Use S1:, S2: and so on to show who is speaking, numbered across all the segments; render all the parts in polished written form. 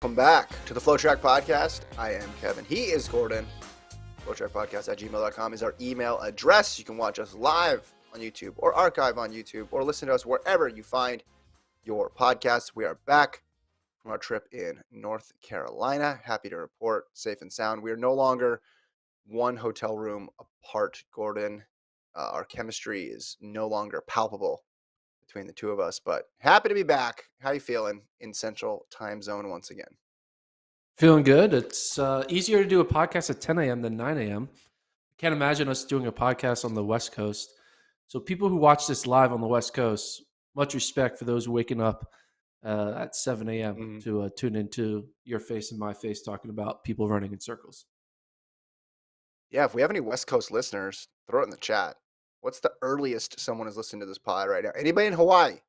S1: Welcome back to the FloTrack podcast. I am Kevin. He is Gordon. FloTrackPodcast@gmail.com is our email address. You can watch us live on YouTube or archive on YouTube or listen to us wherever you find your podcasts. We are back from our trip in North Carolina. Happy to report safe and sound. We are no longer one hotel room apart, Gordon. Our chemistry is no longer palpable between the two of us, but happy to be back. How you feeling in Central Time Zone once again?
S2: Feeling good. It's easier to do a podcast at 10 a.m. than 9 a.m. I can't imagine us doing a podcast on the West Coast. So people who watch this live on the West Coast, much respect for those waking up at 7 a.m. to tune into your face and my face talking about people running in circles.
S1: Yeah, if we have any West Coast listeners, throw it in the chat. What's the earliest someone is listening to this pod right now? Anybody in Hawaii?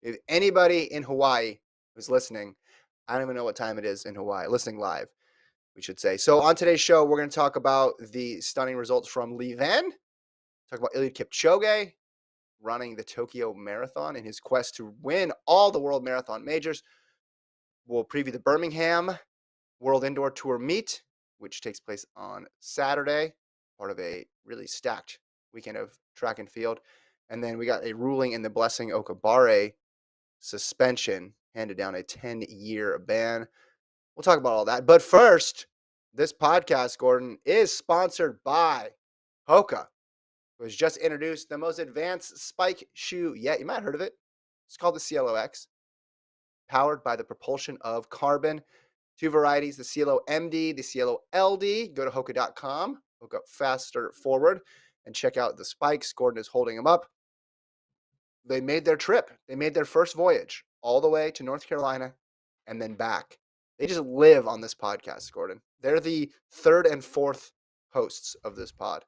S1: If anybody in Hawaii who's listening, I don't even know what time it is in Hawaii, listening live, we should say. So on today's show, we're going to talk about the stunning results from Lievin, talk about Eliud Kipchoge running the Tokyo Marathon in his quest to win all the World Marathon majors. We'll preview the Birmingham World Indoor Tour meet, which takes place on Saturday, part of a really stacked weekend of track and field. And then we got a ruling in the Blessing Okabare suspension, handed down a 10-year ban. We'll talk about all that. But first, this podcast, Gordon, is sponsored by Hoka, who has just introduced the most advanced spike shoe yet. You might have heard of it. It's called the CLOX, powered by the propulsion of carbon. Two varieties, the CLO MD, the CLO LD. Go to Hoka.com, Hoka Faster Forward, and check out the spikes. Gordon is holding them up. They made their trip. They made their first voyage all the way to North Carolina and then back. They just live on this podcast, Gordon. They're the third and fourth hosts of this pod.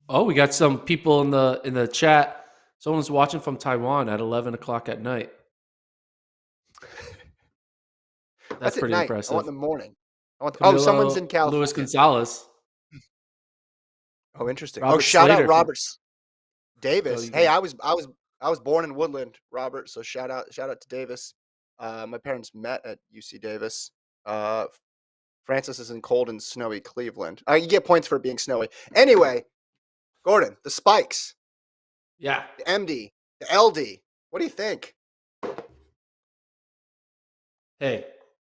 S2: Oh, we got some people in the chat. Someone's watching from Taiwan at 11 o'clock at night. That's pretty
S1: night.
S2: impressive.
S1: I want the morning. Someone's in California.
S2: Luis Gonzalez.
S1: Oh, interesting.
S2: Robert
S1: shout
S2: Slater
S1: out Robert Davis.
S2: Oh,
S1: Hey, I was born in Woodland, Robert. So shout out to Davis. My parents met at UC Davis. Francis is in cold and snowy Cleveland. You get points for it being snowy. Anyway, Gordon, the spikes.
S2: Yeah.
S1: The MD, the LD. What do you think?
S2: Hey,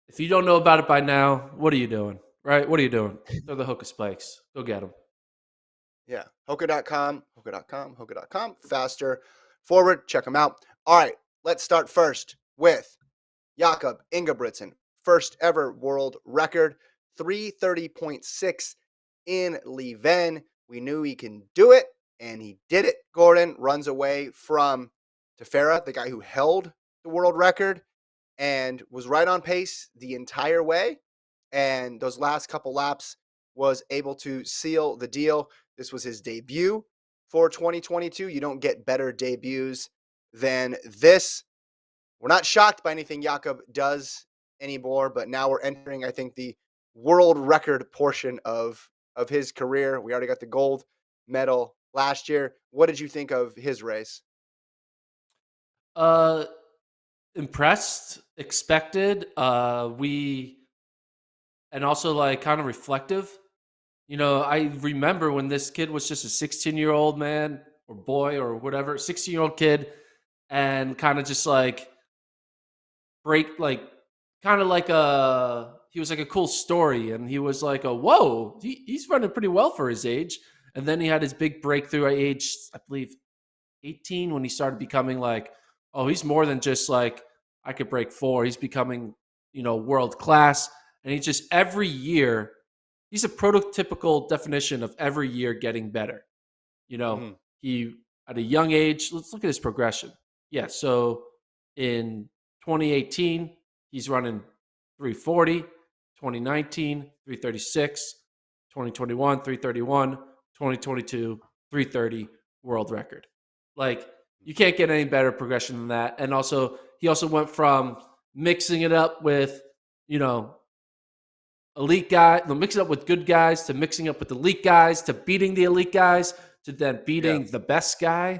S2: if you don't know about it by now, what are you doing? Right? What are you doing? They're the Hoka spikes. Go get them.
S1: Yeah. Hoka.com. Faster Forward. Check them out. All right. Let's start first with Jakob, Inga Britson. First ever world record. 3:30.6 in Lievin. We knew he can do it, and he did it. Gordon runs away from Tefera, the guy who held the world record, and was right on pace the entire way. And those last couple laps was able to seal the deal. This was his debut for 2022. You don't get better debuts than this. We're not shocked by anything Jakob does anymore, but now we're entering, I think, the world record portion of his career. We already got the gold medal last year. What did you think of his race?
S2: Impressed, expected. And also like kind of reflective. You know, I remember when this kid was just a 16-year-old man or boy or whatever, 16-year-old kid, and kind of just like he was like a cool story, and he was like whoa, he's running pretty well for his age. And then he had his big breakthrough at age, I believe, 18, when he started becoming like, oh, he's more than just like, I could break 4. He's becoming, world class. And he just every year, he's a prototypical definition of every year getting better. He at a young age, let's look at his progression. Yeah, so in 2018, he's running 340, 2019, 336, 2021, 331, 2022, 330 world record. Like, you can't get any better progression than that. And also, he also went from mixing it up with, elite guy, mixing up with good guys, to mixing up with elite guys, to beating the elite guys, to then beating the best guy.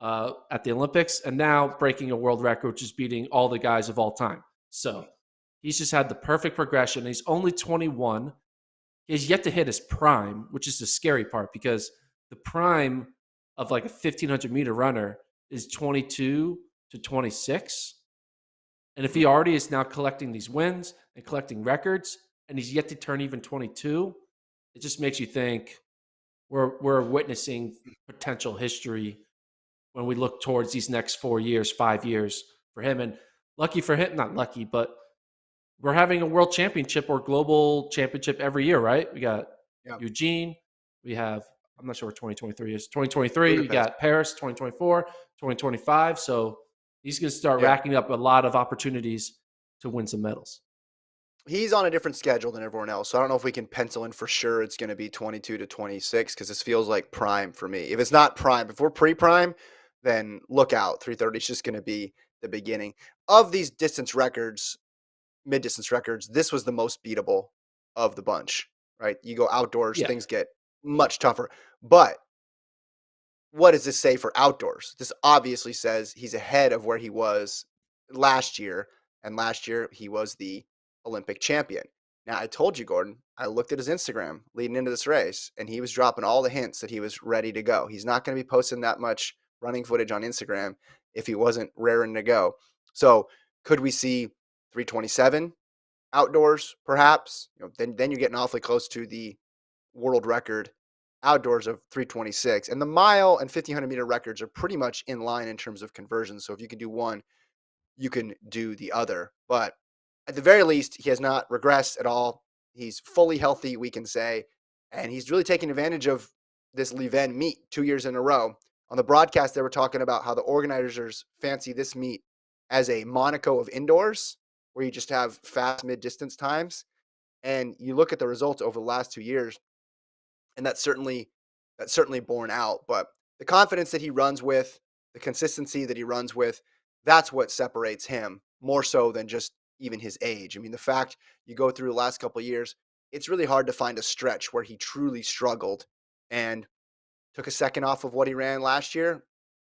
S2: at the Olympics, and now breaking a world record, which is beating all the guys of all time. So he's just had the perfect progression. He's only 21. He has yet to hit his prime, which is the scary part because the prime of like a 1500-meter runner is 22 to 26. And if he
S1: Mhm.
S2: already is now collecting these wins and collecting records, and he's yet to turn even 22, it just makes you think we're witnessing potential history when we look towards these next 4 years, 5 years for him. And lucky for him, not lucky, but we're having a world championship or global championship every year, right? We got
S1: Yeah.
S2: Eugene, we have, I'm not sure what 2023 is. 2023, we
S1: Budapest.
S2: got Paris, 2024, 2025. So he's going to start
S1: Yeah.
S2: racking up a lot of opportunities to win some medals.
S1: He's on a different schedule than everyone else. So I don't know if we can pencil in for sure it's going to be 22 to 26 because this feels like prime for me. If it's not prime, if we're pre-prime, then look out. 330 is just going to be the beginning. Of these distance records, mid-distance records, this was the most beatable of the bunch, right? You go outdoors,
S2: Yeah.
S1: things get much tougher. But what does this say for outdoors? This obviously says he's ahead of where he was last year, and last year he was the Olympic champion. Now, I told you, Gordon, I looked at his Instagram leading into this race, and he was dropping all the hints that he was ready to go. He's not going to be posting that much running footage on Instagram if he wasn't raring to go. So, could we see 327 outdoors, perhaps? Then you're getting awfully close to the world record outdoors of 326. And the mile and 1500-meter records are pretty much in line in terms of conversions. So if you can do one, you can do the other. But at the very least, he has not regressed at all. He's fully healthy, we can say. And he's really taking advantage of this Lievin meet 2 years in a row. On the broadcast, they were talking about how the organizers fancy this meet as a Monaco of indoors, where you just have fast mid distance times. And you look at the results over the last 2 years, and that's certainly borne out. But the confidence that he runs with, the consistency that he runs with, that's what separates him more so than just even his age. I mean, the fact you go through the last couple of years, it's really hard to find a stretch where he truly struggled and took a second off of what he ran last year.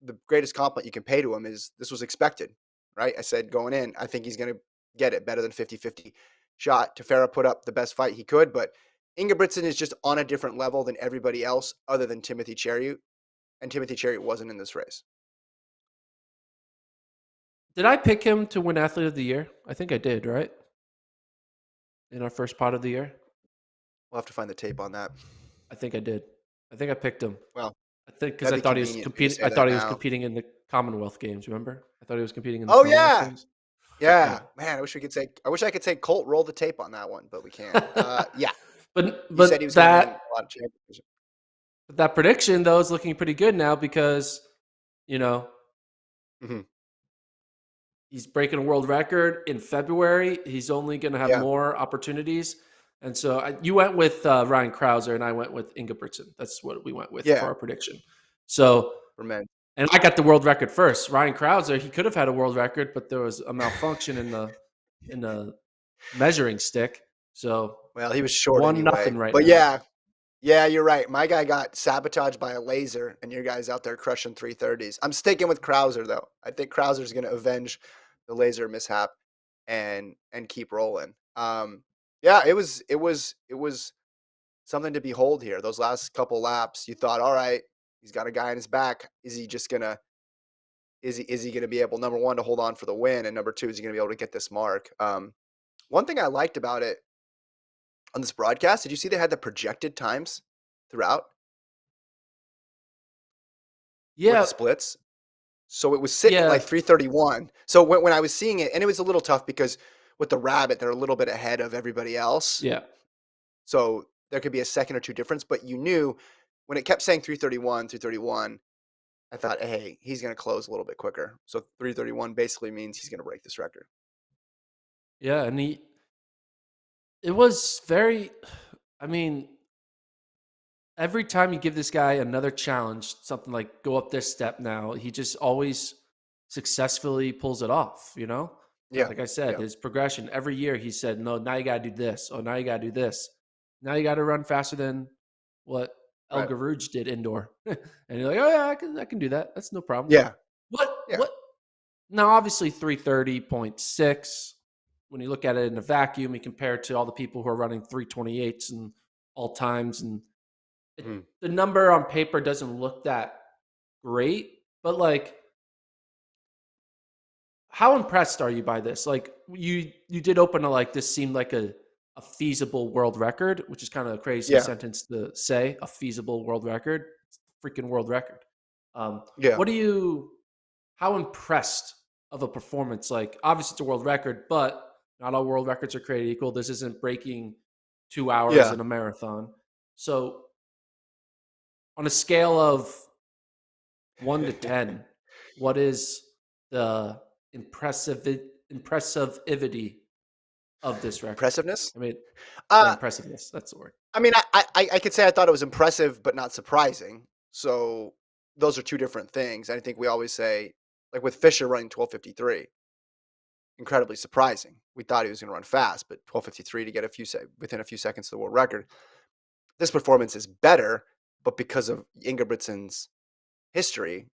S1: The greatest compliment you can pay to him is this was expected, right? I said going in, I think he's going to get it better than 50-50 shot. Tefera put up the best fight he could, but Inga Britson is just on a different level than everybody else other than Timothy Cheruiyot, and Timothy Cheruiyot wasn't in this race.
S2: Did I pick him to win Athlete of the Year? I think I did, right? In our first pot of the year?
S1: We'll have to find the tape on that.
S2: I think I did. I think I picked him.
S1: Well,
S2: I think because
S1: that'd
S2: I
S1: be
S2: thought he was
S1: convenient for you to
S2: competing.
S1: say
S2: I
S1: that
S2: thought he was
S1: now.
S2: competing in the Commonwealth Games. Remember? I thought he was competing in the
S1: Oh
S2: Commonwealth
S1: yeah,
S2: Games.
S1: yeah,
S2: Yeah.
S1: man. I wish I could say Colt roll the tape on that one, but we can't. Yeah,
S2: but
S1: he said he
S2: but
S1: was going to win
S2: that
S1: a lot of championships.
S2: but that prediction though is looking pretty good now because you know
S1: Mm-hmm.
S2: he's breaking a world record in February. He's only going to have
S1: Yeah,
S2: more opportunities. And so you went with Ryan Krauser and I went with Inga Britson. That's what we went with for
S1: yeah,
S2: our prediction. So,
S1: for men.
S2: and I got the world record first. Ryan Krauser, he could have had a world record, but there was a malfunction in the measuring stick. So
S1: Well, he was short
S2: 1-0
S1: anyway.
S2: right
S1: But
S2: now.
S1: yeah, yeah, you're right. My guy got sabotaged by a laser, and your guy's out there crushing 330s. I'm sticking with Krauser though. I think Krauser's going to avenge the laser mishap and keep rolling. Yeah, it was something to behold here. Those last couple laps, you thought, all right, he's got a guy in his back. Is he just gonna is he gonna be able, number one, to hold on for the win, and number two, is he gonna be able to get this mark? One thing I liked about it on this broadcast, did you see they had the projected times throughout with the
S2: Yeah,
S1: splits? So it was sitting at
S2: yeah,
S1: like 331. So when I was seeing it, and it was a little tough because with the rabbit, they're a little bit ahead of everybody else.
S2: yeah.
S1: So there could be a second or two difference, but you knew when it kept saying 331, 331, I thought, hey, he's going to close a little bit quicker. So 331 basically means he's going to break this record.
S2: Yeah, and it was very I mean, every time you give this guy another challenge, something like go up this step now, he just always successfully pulls it off, you know?
S1: Yeah.
S2: Like I said,
S1: Yeah.
S2: his progression every year he said, "No, now you got to do this. Oh, now you got to do this. Now you got to run faster than what El
S1: Right.
S2: Garouge did indoor, and you're like, oh yeah, I can do that. That's no problem.
S1: Yeah. Yeah.
S2: What? Now, obviously, 330.6. When you look at it in a vacuum, you compare it to all the people who are running 328s and all times, and
S1: Mhm.
S2: the number on paper doesn't look that great. But like, how impressed are you by this? Like, you did open to like this seemed like a feasible world record, which is kind of a crazy
S1: Yeah.
S2: sentence to say. A feasible world record, it's a freaking world record.
S1: Yeah.
S2: What do you? How impressed of a performance? Like, obviously, it's a world record, but not all world records are created equal. This isn't breaking 2 hours
S1: Yeah.
S2: in a marathon. So, on a scale of 1 to 10, what is the impressivity of this record?
S1: Impressiveness?
S2: I mean, yeah,
S1: Uh,
S2: impressiveness. That's the word.
S1: I mean, I could say I thought it was impressive, but not surprising. So those are two different things. I think we always say, like with Fisher running 12:53, incredibly surprising. We thought he was going to run fast, but 12:53 to get within a few seconds of the world record. This performance is better, but because of Inga Britson's history,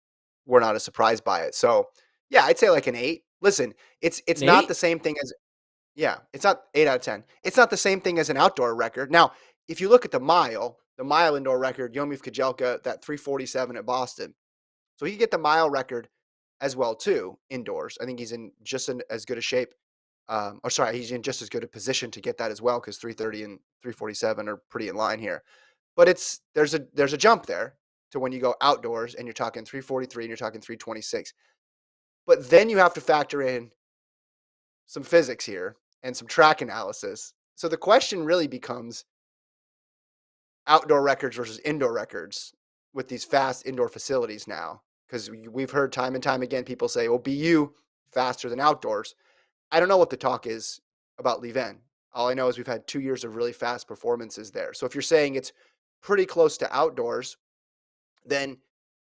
S1: we're not as surprised by it. So yeah, I'd say like an 8. Listen, it's
S2: An
S1: not the
S2: eight?
S1: same thing as yeah, it's not 8 out of 10. It's not the same thing as an outdoor record. Now, if you look at the mile indoor record, Yomif Kajelka, that 347 at Boston. So he could get the mile record as well too indoors. I think he's in just in as good a shape. Or sorry, he's in just as good a position to get that as well because 330 and 347 are pretty in line here. But there's a jump there to when you go outdoors and you're talking 343 and you're talking 326. But then you have to factor in some physics here and some track analysis. So the question really becomes outdoor records versus indoor records with these fast indoor facilities now. Because we've heard time and time again people say, well, BU faster than outdoors. I don't know what the talk is about Lievin. All I know is we've had 2 years of really fast performances there. So if you're saying it's pretty close to outdoors, then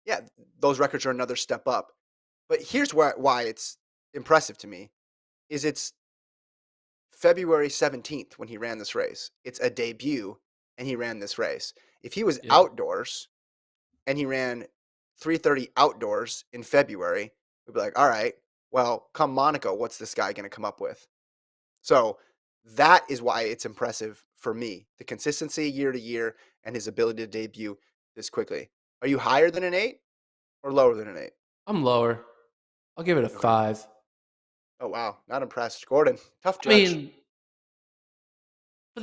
S1: yeah, those records are another step up. But here's why it's impressive to me is it's February 17th when he ran this race. It's a debut and he ran this race. If he was
S2: Yeah.
S1: outdoors and he ran 330 outdoors in February, we'd be like, all right, well, come Monaco, what's this guy going to come up with? So that is why it's impressive for me. The consistency year to year and his ability to debut this quickly. Are you higher than an 8 or lower than an 8?
S2: I'm lower. I'll give it a
S1: Okay.
S2: 5.
S1: Oh, wow. Not impressed. Gordon, tough
S2: I
S1: judge.
S2: mean, but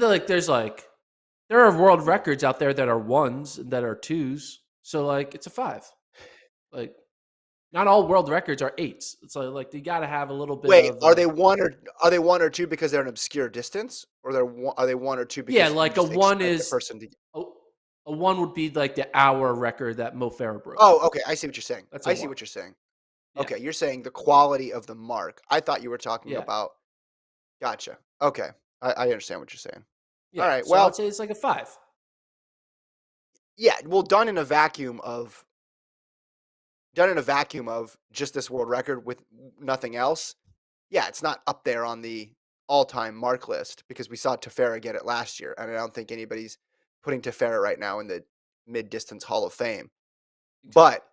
S2: there are world
S1: Hmm.
S2: records out there that are ones and that are twos. So like it's a 5. Like not all world records are eights. It's like you got to have a little bit
S1: Wait,
S2: of
S1: are they one or two because they're an obscure distance, or are they one or two
S2: yeah.
S1: because you
S2: Like a
S1: just
S2: one
S1: expect the
S2: is
S1: person to?
S2: a, a one would be like the hour record that Mo Farah broke.
S1: Oh, okay. I see what you're saying.
S2: That's a
S1: I see
S2: one.
S1: what you're saying.
S2: Yeah,
S1: Okay, you're saying the quality of the mark. I thought you were talking
S2: yeah,
S1: about. Gotcha. Okay, I understand what you're saying. All
S2: yeah.
S1: right.
S2: So I would
S1: Well,
S2: say it's like a 5.
S1: yeah. Well, done in a vacuum of just this world record with nothing else. Yeah, it's not up there on the all-time mark list because we saw Tefera get it last year, and I don't think anybody's putting Tefera right now in the mid-distance Hall of Fame.
S2: Exactly.
S1: But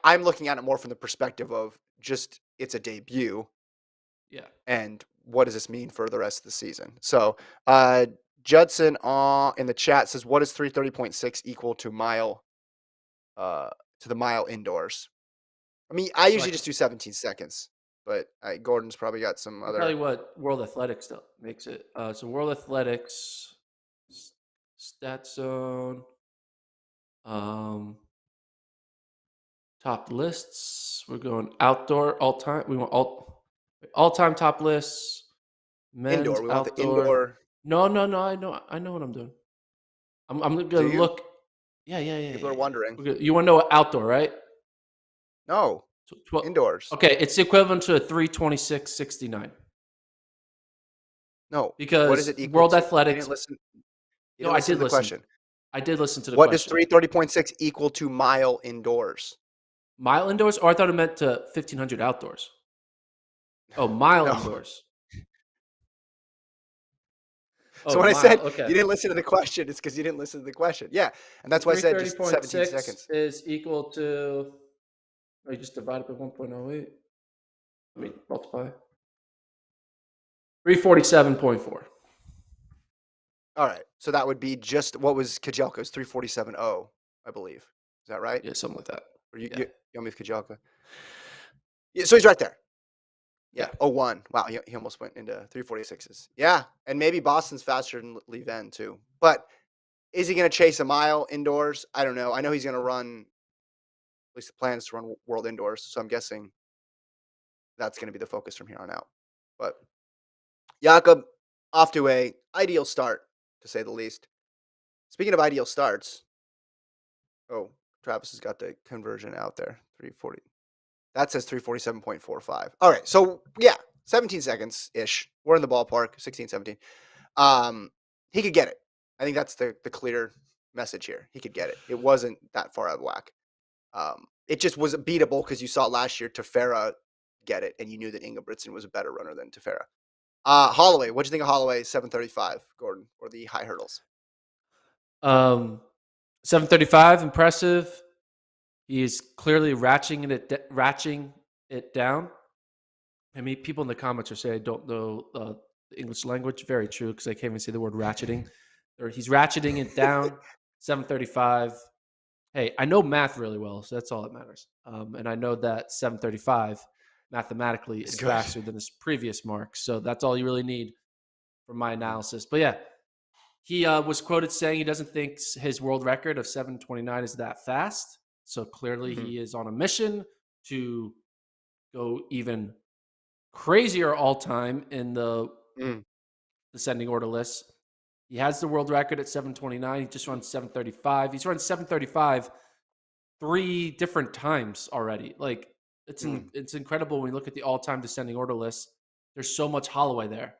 S1: I'm looking at it more from the perspective of just it's a debut,
S2: Yeah.
S1: and what does this mean for the rest of the season? So uh, Judson in the chat says, "What is 330.6 equal uh, to the mile indoors?" I mean, I
S2: So
S1: usually just do 17 seconds, but Gordon's probably got some
S2: I'll tell
S1: other
S2: you what World Athletics makes it. So World Athletics stat zone. Um, top lists. We're going outdoor all time. We want all time top lists. Men's
S1: indoor. We want the
S2: outdoor.
S1: indoor.
S2: No, no, no. I know what I'm doing. I'm
S1: Do
S2: gonna
S1: you?
S2: look. Yeah, yeah, yeah,
S1: People
S2: yeah,
S1: are
S2: yeah.
S1: wondering.
S2: You want to know what outdoor, right?
S1: No,
S2: 12.
S1: indoors.
S2: Okay, it's the equivalent to a 326.69
S1: No. What is
S2: because
S1: it equal
S2: World
S1: to? You
S2: Athletics.
S1: didn't listen. You
S2: No,
S1: didn't
S2: I
S1: listen
S2: did
S1: to the
S2: listen.
S1: question.
S2: I did listen to the
S1: What does
S2: question.
S1: 330.6 equal to mile indoors?
S2: Mile indoors, or I thought it meant to 1,500 outdoors. Oh, mile
S1: No.
S2: indoors.
S1: So
S2: Oh,
S1: when I
S2: mile.
S1: said
S2: Okay.
S1: you didn't listen to the question, it's because you didn't listen to the question. Yeah, and
S2: So
S1: that's why I said just 17
S2: 330.6
S1: seconds.
S2: is equal to, oh, you just divide it by 1.08. Let me multiply. 347.4.
S1: All right, so that would be just what was Kajelka's 347.0, I believe. Is that right?
S2: Yeah, something like that.
S1: Or you
S2: Yeah.
S1: you, you want me with Kajelka? Yeah, so he's right there. Yeah.
S2: Yeah.
S1: Oh one. Wow. He almost went into 346s. Yeah. And maybe Boston's faster than Lievin too. But is he going to chase a mile indoors? I don't know. I know he's going to run, at least the plan is to run world indoors. So I'm guessing that's going to be the focus from here on out. But Jakob off to a ideal start, to say the least. Speaking of ideal starts, oh, Travis has got the conversion out there. 340. That says 347.45. All right. So yeah, 17 seconds ish. We're in the ballpark, 16, 17. He could get it. I think that's the clear message here. He could get it. It wasn't that far out of whack. It just was beatable because you saw last year Tefera get it, and you knew that Inga Britson was a better runner than Tefera. Holloway, what'd you think of Holloway 735, Gordon, or the high hurdles?
S2: Um, 735, impressive. He is clearly ratcheting it down. I mean, people in the comments are saying I don't know the English language. Very true, because I can't even say the word ratcheting. Or he's ratcheting it down. 735. Hey, I know math really well, so that's all that matters. And I know that 735 mathematically
S1: It's
S2: is
S1: good.
S2: faster than his previous mark. So that's all you really need for my analysis. But yeah, he was quoted saying he doesn't think his world record of 729 is that fast. So clearly
S1: Mm-hmm.
S2: he is on a mission to go even crazier all time in the
S1: Mm.
S2: descending order list. He has the world record at 729. He just runs 735. He's run 735 three different times already. Like
S1: Mm.
S2: it's incredible when you look at the all-time descending order list. There's so much Holloway there.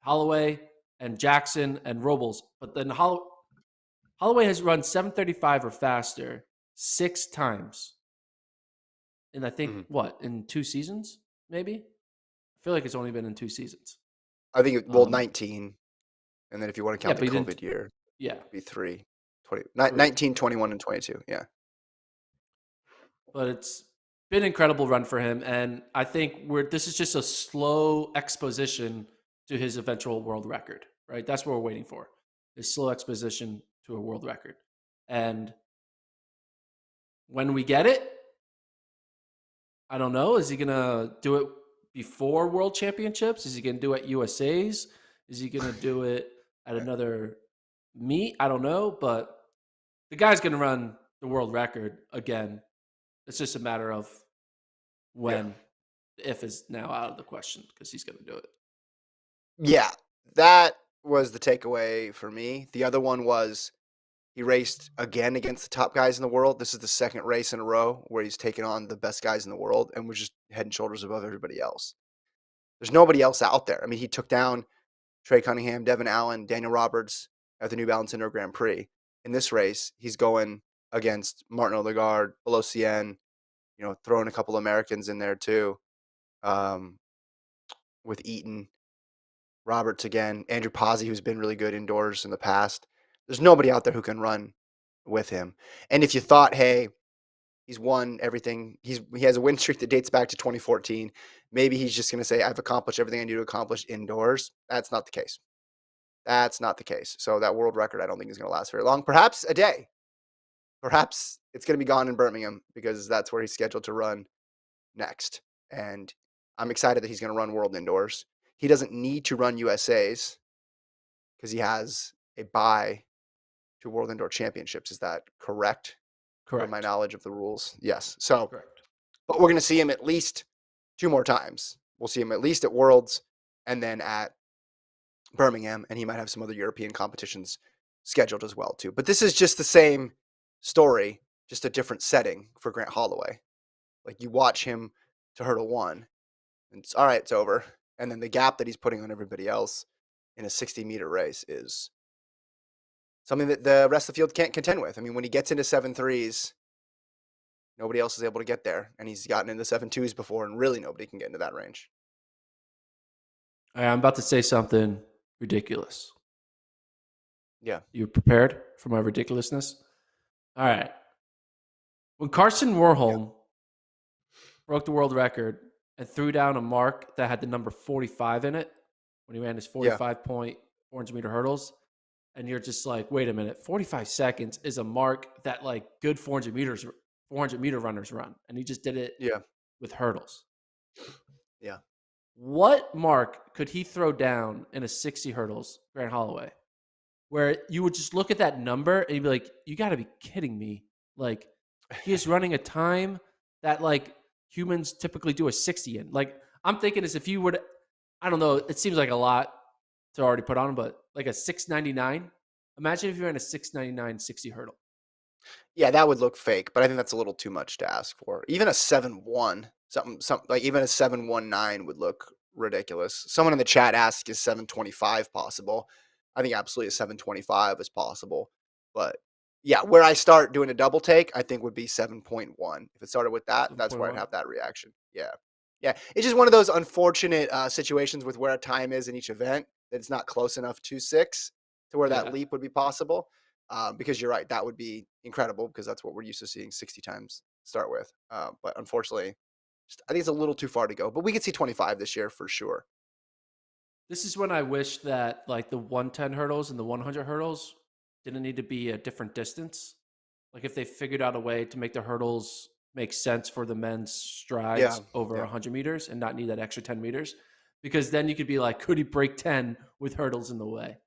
S2: Holloway and Jackson and Robles. But then Holloway has run 735 or faster 6 times. And I think
S1: Mm.
S2: what, in 2 seasons, maybe? I feel like it's only been in 2 seasons.
S1: I think well
S2: Um,
S1: 19, and then if you want to
S2: yeah,
S1: count the
S2: but he didn't.
S1: COVID year,
S2: Yeah,
S1: it'd be 3, 20,
S2: 3.
S1: 19, 21, and 22. Yeah.
S2: But it's been an incredible run for him, and I think this is just a slow exposition to his eventual world record. Right, that's what we're waiting for. Is slow exposition to a world record, and when we get it, I don't know. Is he gonna do it before World Championships? Is he gonna do it at USA's? Is he gonna do it at another meet? I don't know, but the guy's gonna run the world record again. It's just a matter of
S1: Yeah.
S2: when. The if is now out of the question because he's gonna do it.
S1: Yeah. That was the takeaway for me. The other one was he raced again against the top guys in the world. This is the second race in a row where he's taken on the best guys in the world and was just head and shoulders above everybody else. There's nobody else out there. I mean, he took down Trey Cunningham, Devin Allen, Daniel Roberts at the New Balance Indoor Grand Prix. In this race, he's going against Martin Odegaard, Belocien, throwing a couple Americans in there too, um, with Eaton, Roberts again, Andrew Pazzi, who's been really good indoors in the past. There's nobody out there who can run with him. And if you thought, hey, he's won everything, he has a win streak that dates back to 2014. Maybe he's just going to say, I've accomplished everything I need to accomplish indoors. That's not the case. That's not the case. So that world record, I don't think is going to last very long. Perhaps a day. Perhaps it's going to be gone in Birmingham because that's where he's scheduled to run next. And I'm excited that he's going to run world indoors. He doesn't need to run USA's because he has a bye to World Indoor Championships. Is that correct? From my
S2: Correct.
S1: knowledge of the rules, yes. So,
S2: Correct.
S1: but we're going to see him at least 2 more times. We'll see him at least at Worlds and then at Birmingham, and he might have some other European competitions scheduled as well too. But this is just the same story, just a different setting for Grant Holloway. Like you watch him to hurdle one, and it's all right, it's over. And then the gap that he's putting on everybody else in a 60-meter race is something that the rest of the field can't contend with. I mean, when he gets into 7.3s, nobody else is able to get there. And he's gotten into 7.2s before, and really nobody can get into that range.
S2: All right, I'm about to say something ridiculous.
S1: Yeah.
S2: You prepared for my ridiculousness? All right. When Carson
S1: Yeah.
S2: Warholm broke the world record and threw down a mark that had the number 45 in it when he ran his
S1: Yeah.
S2: 45.400 meter hurdles, and you're just like, wait a minute, 45 seconds is a mark that like good 400 meter runners run, and he just did it
S1: Yeah.
S2: with hurdles.
S1: Yeah.
S2: What mark could he throw down in a 60 hurdles Grand Holloway where you would just look at that number and you'd be like, you got to be kidding me. Like, he is running a time that, like, humans typically do a 60 in. Like, I'm thinking as if you would, I don't know, it seems like a lot to already put on, but like a 699. Imagine if you ran a 699 60 hurdle.
S1: Yeah, that would look fake, but I think that's a little too much to ask for. Even a 7-1, something like even a 719 would look ridiculous. Someone in the chat asked, is 725 possible? I think absolutely a 725 is possible. But yeah, where I start doing a double take, I think would be 7.1. If it started with that, that's where I'd
S2: 7.1.
S1: have that reaction. Yeah. Yeah. It's just one of those unfortunate situations with where a time is in each event that it's not close enough to 6 to where that
S2: Yeah.
S1: leap would be possible. Because you're right, that would be incredible because that's what we're used to seeing 60 times start with. But unfortunately, I think it's a little too far to go. But we could see 25 this year for sure.
S2: This is when I wish that like the 110 hurdles and the 100 hurdles didn't need to be a different distance. Like if they figured out a way to make the hurdles make sense for the men's
S1: Yeah,
S2: strides over
S1: yeah,
S2: 100 meters and not need that extra 10 meters, because then you could be like, could he break 10 with hurdles in the way?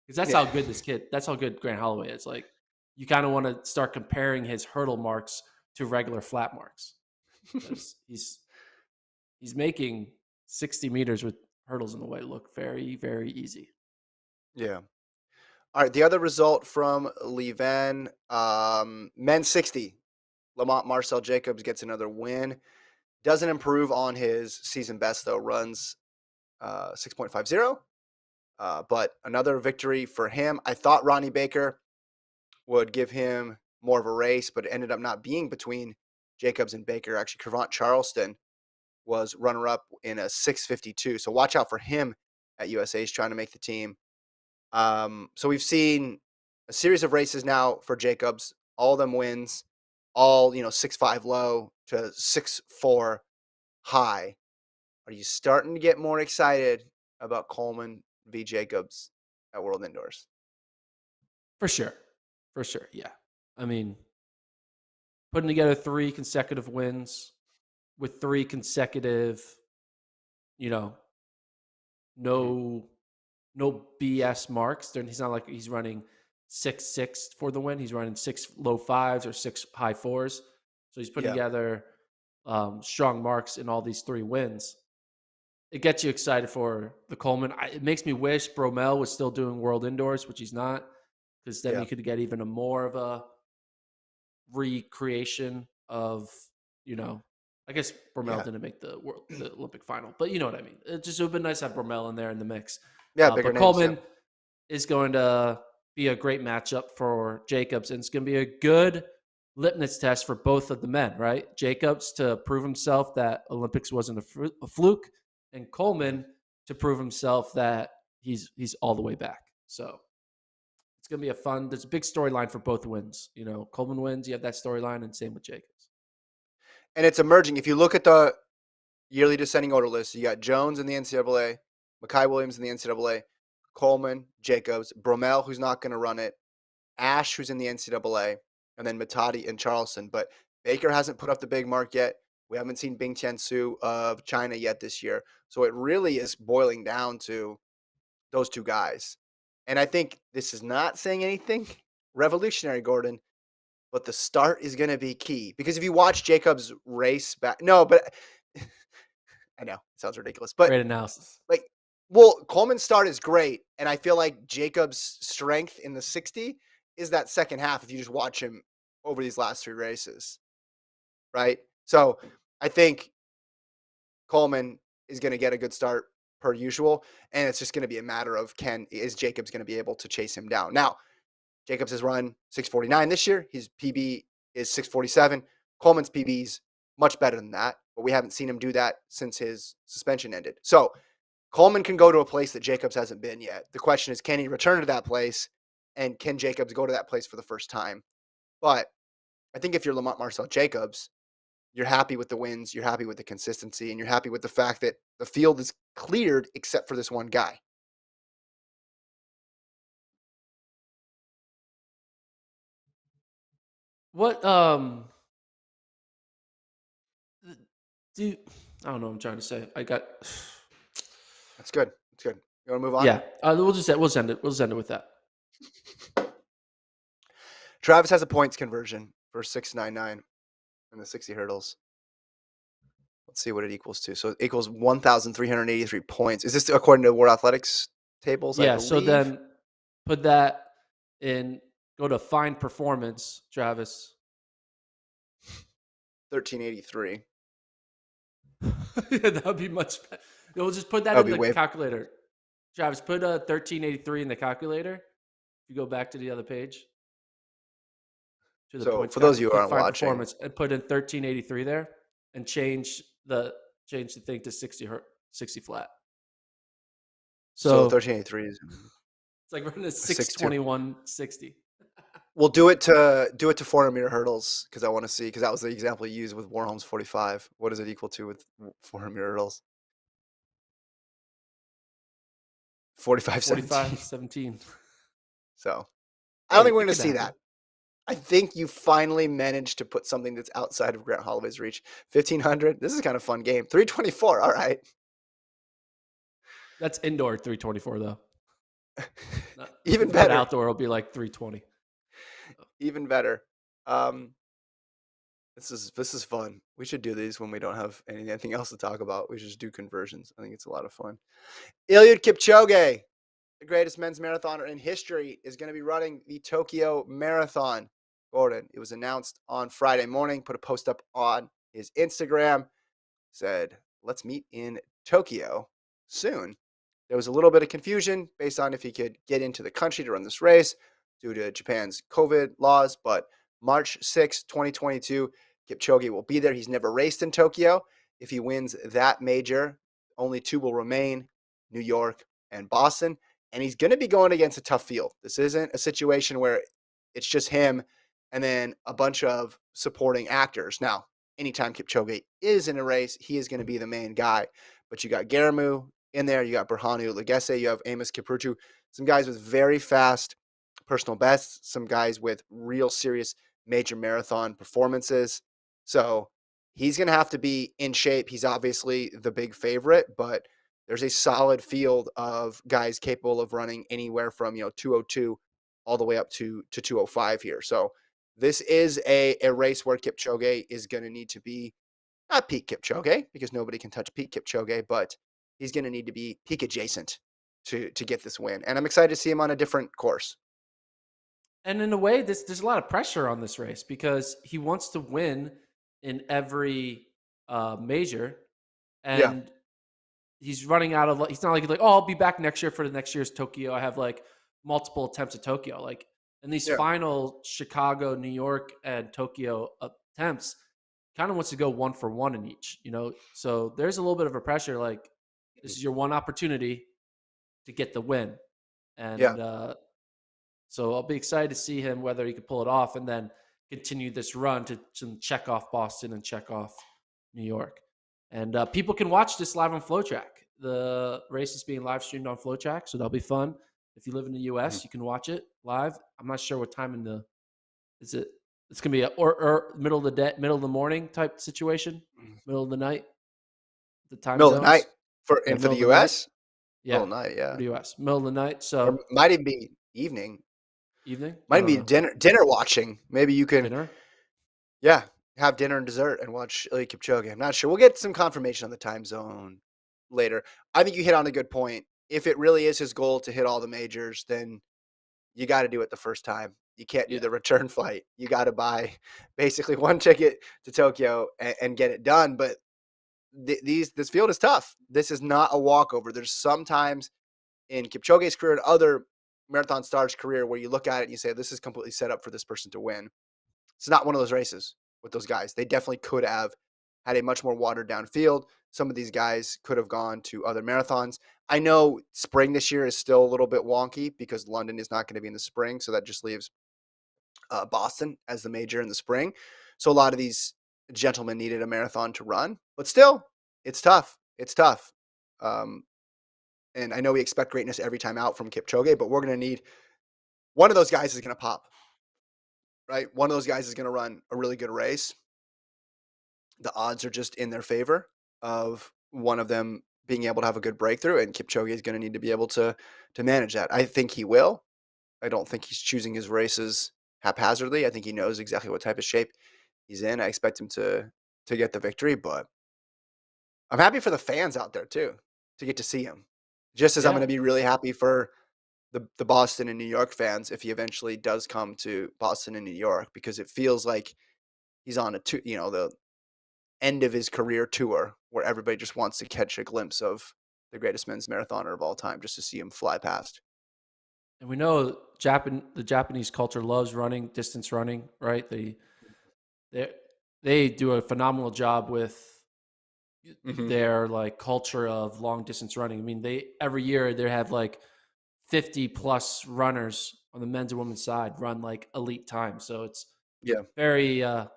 S2: Because that's
S1: yeah,
S2: how good that's how good Grant Holloway is. Like you kind of want to start comparing his hurdle marks to regular flat marks because he's making 60 meters with hurdles in the way look very, very easy.
S1: yeah. All right. The other result from Lievin, men's 60. Lamont Marcel Jacobs gets another win. Doesn't improve on his season best though. Runs 6.50. But another victory for him. I thought Ronnie Baker would give him more of a race, but it ended up not being between Jacobs and Baker. Actually, Cravant Charleston was runner up in a 6:52. So watch out for him at USA. He's trying to make the team. So we've seen a series of races now for Jacobs, all of them wins, all 6.5 low to 6.4 high. Are you starting to get more excited about Coleman v. Jacobs at World Indoors?
S2: For sure. For sure. Yeah. I mean, putting together 3 consecutive wins with 3 consecutive, you know,
S1: Mm-hmm.
S2: no no BS marks. He's not like he's running 6-6 for the win. He's running 6 low 5s or 6 high 4s. So he's putting
S1: Yeah,
S2: together strong marks in all these 3 wins. It gets you excited for the Coleman. It makes me wish Bromell was still doing World Indoors, which he's not, because then
S1: yeah,
S2: you could get even a more of a recreation of, you know, I guess Bromell
S1: yeah,
S2: didn't make the Olympic final, but you know what I mean. It would have been nice to have Bromell in there in the mix.
S1: yeah. Bigger
S2: But
S1: names. Yeah,
S2: Coleman is going to be a great matchup for Jacobs, and it's going to be a good litmus test for both of the men, right? Jacobs to prove himself that Olympics wasn't a fluke, and
S1: hmm
S2: Coleman to prove himself that he's all the way back. So it's going to be a fun. There's a big storyline for both wins. You know, Coleman wins, you have that storyline, and same with Jacobs.
S1: and it's emerging. If you look at the yearly descending order list, you got Jones in the NCAA, Makai Williams in the NCAA, Coleman, Jacobs, Bromell, who's not going to run it, Ash, who's in the NCAA, and then Matadi and Charleston. But Baker hasn't put up the big mark yet. We haven't seen Bing Tiansu of China yet this year. So it really is boiling down to those two guys. And I think this is not saying anything revolutionary, Gordon, but the start is going to be key. Because if you watch Jacobs race back, no, but I know it sounds ridiculous, but
S2: Great analysis.
S1: like, well, Coleman's start is great. And I feel like Jacobs' strength in the 60 is that second half if you just watch him over these last 3 races, right? So I think Coleman is going to get a good start per usual. And it's just going to be a matter of is Jacobs going to be able to chase him down? Now, Jacobs has run 6:49 this year. His PB is 6:47. Coleman's PB is much better than that, but we haven't seen him do that since his suspension ended. So Coleman can go to a place that Jacobs hasn't been yet. The question is, can he return to that place and can Jacobs go to that place for the first time? But I think if you're Lamont Marcel Jacobs, you're happy with the wins, you're happy with the consistency, and you're happy with the fact that the field is cleared except for this one guy.
S2: What do I don't know what I'm trying to say. I got
S1: That's good. That's good. You want to move on?
S2: yeah. We'll just end it with that.
S1: Travis has a points conversion for 699 in the 60 hurdles. Let's see what it equals to. So it equals 1,383 points. Is this according to World Athletics tables, I
S2: Yeah. So
S1: believe?
S2: then put that in. Go to find performance, Travis.
S1: 1383.
S2: That would be much better. We'll just put that
S1: That would
S2: in
S1: be
S2: the
S1: way.
S2: calculator. Travis, put 1383 in the calculator. If you go back to the other page, to the
S1: So
S2: points
S1: for those of
S2: calculator,
S1: you who
S2: click
S1: aren't
S2: find
S1: watching,
S2: performance and put in 1383 there and change the thing to 60 flat.
S1: so
S2: So
S1: 1383 is
S2: it's like running a
S1: 6.2.
S2: 621.60.
S1: We'll do it to 400-meter hurdles because I want to see, because that was the example you used with Warholm's 45. What is it equal to with 400-meter hurdles? 45.17.
S2: 45.17.
S1: So I don't
S2: Hey,
S1: think we're
S2: it
S1: going to
S2: could
S1: see
S2: happen.
S1: that. I think you finally managed to put something that's outside of Grant Holloway's reach. 1,500. This is kind of fun game. 324. All right.
S2: That's indoor 324 though. If we
S1: Even
S2: put
S1: better.
S2: outdoor, it'll be like 320.
S1: Even better. Um, this is fun. We should do these when we don't have anything else to talk about. We should just do conversions. I think it's a lot of fun. Eliud Kipchoge, the greatest men's marathoner in history, is going to be running the Tokyo Marathon. Gordon, it was announced on Friday morning. Put a post up on his Instagram. Said, let's meet in Tokyo soon. There was a little bit of confusion based on if he could get into the country to run this race due to Japan's COVID laws, but March 6, 2022, Kipchoge will be there. He's never raced in Tokyo. If he wins that major, only two will remain, New York and Boston. And he's going to be going against a tough field. This isn't a situation where it's just him and then a bunch of supporting actors. Now, anytime Kipchoge is in a race, he is going to be the main guy. But you got Garamu in there, you got Berhanu Legesse, you have Amos Kiprutu, some guys with very fast personal bests, some guys with real serious major marathon performances. So he's going to have to be in shape. He's obviously the big favorite, but there's a solid field of guys capable of running anywhere from 202 all the way up to 205 here. So this is a race where Kipchoge is going to need to be not peak Kipchoge, because nobody can touch peak Kipchoge, but he's going to need to be peak adjacent to get this win. And I'm excited to see him on a different course.
S2: And in a way, there's a lot of pressure on this race because he wants to win in every major,
S1: Yeah.
S2: and he's running out of. He's not like, oh, I'll be back next year for the next year's Tokyo. I have like multiple attempts at Tokyo. Like in these
S1: Yeah.
S2: final Chicago, New York, and Tokyo attempts, kind of wants to go one for one in each. So there's a little bit of a pressure. Like this is your one opportunity to get the win,
S1: Yeah.
S2: and so I'll be excited to see him whether he can pull it off and then continue this run to check off Boston and check off New York. And people can watch this live on FloTrack. The race is being live streamed on FloTrack, so that'll be fun. If you live in the U.S., you can watch it live. I'm not sure what time is it. It's gonna be or middle of the day, middle of the morning type situation, middle of the night. The time
S1: Middle of the night
S2: zones, yeah,
S1: for
S2: middle
S1: the
S2: of the night,
S1: US. Middle
S2: yeah,
S1: of the night,
S2: for
S1: yeah.
S2: the U.S. Middle of the night,
S1: Or
S2: so
S1: might even be evening.
S2: evening. I
S1: Might
S2: don't
S1: be
S2: know.
S1: dinner watching. Maybe you can,
S2: Dinner.
S1: yeah, have dinner and dessert and watch Eliud Kipchoge. I'm not sure. We'll get some confirmation on the time zone later. I think you hit on a good point. If it really is his goal to hit all the majors, then you got to do it the first time. You can't do
S2: Yeah.
S1: the return flight. You got to buy basically one ticket to Tokyo and get it done. But this field is tough. This is not a walkover. There's sometimes in Kipchoge's career and other marathon stars' career where you look at it and you say, this is completely set up for this person to win. It's not one of those races with those guys. They definitely could have had a much more watered down field. Some of these guys could have gone to other marathons. I know spring this year is still a little bit wonky because London is not going to be in the spring. So that just leaves Boston as the major in the spring. So a lot of these gentlemen needed a marathon to run, but still, it's tough. It's tough. Um, and I know we expect greatness every time out from Kipchoge, but we're going to need one of those guys is going to pop, right? One of those guys is going to run a really good race. The odds are just in their favor of one of them being able to have a good breakthrough, and Kipchoge is going to need to be able to manage that. I think he will. I don't think he's choosing his races haphazardly. I think he knows exactly what type of shape he's in. I expect him to get the victory, but I'm happy for the fans out there too to get to see him. Just as I'm going
S2: Yeah.
S1: to be really happy for the Boston and New York fans if he eventually does come to Boston and New York, because it feels like he's on the end of his career tour where everybody just wants to catch a glimpse of the greatest men's marathoner of all time just to see him fly past.
S2: And we know the Japanese culture loves running, distance running, right? They they do a phenomenal job with
S1: Mm-hmm.
S2: their like culture of long distance running. I mean, they every year they have like 50 plus runners on the men's and women's side run like elite time. So it's
S1: Yeah,
S2: very a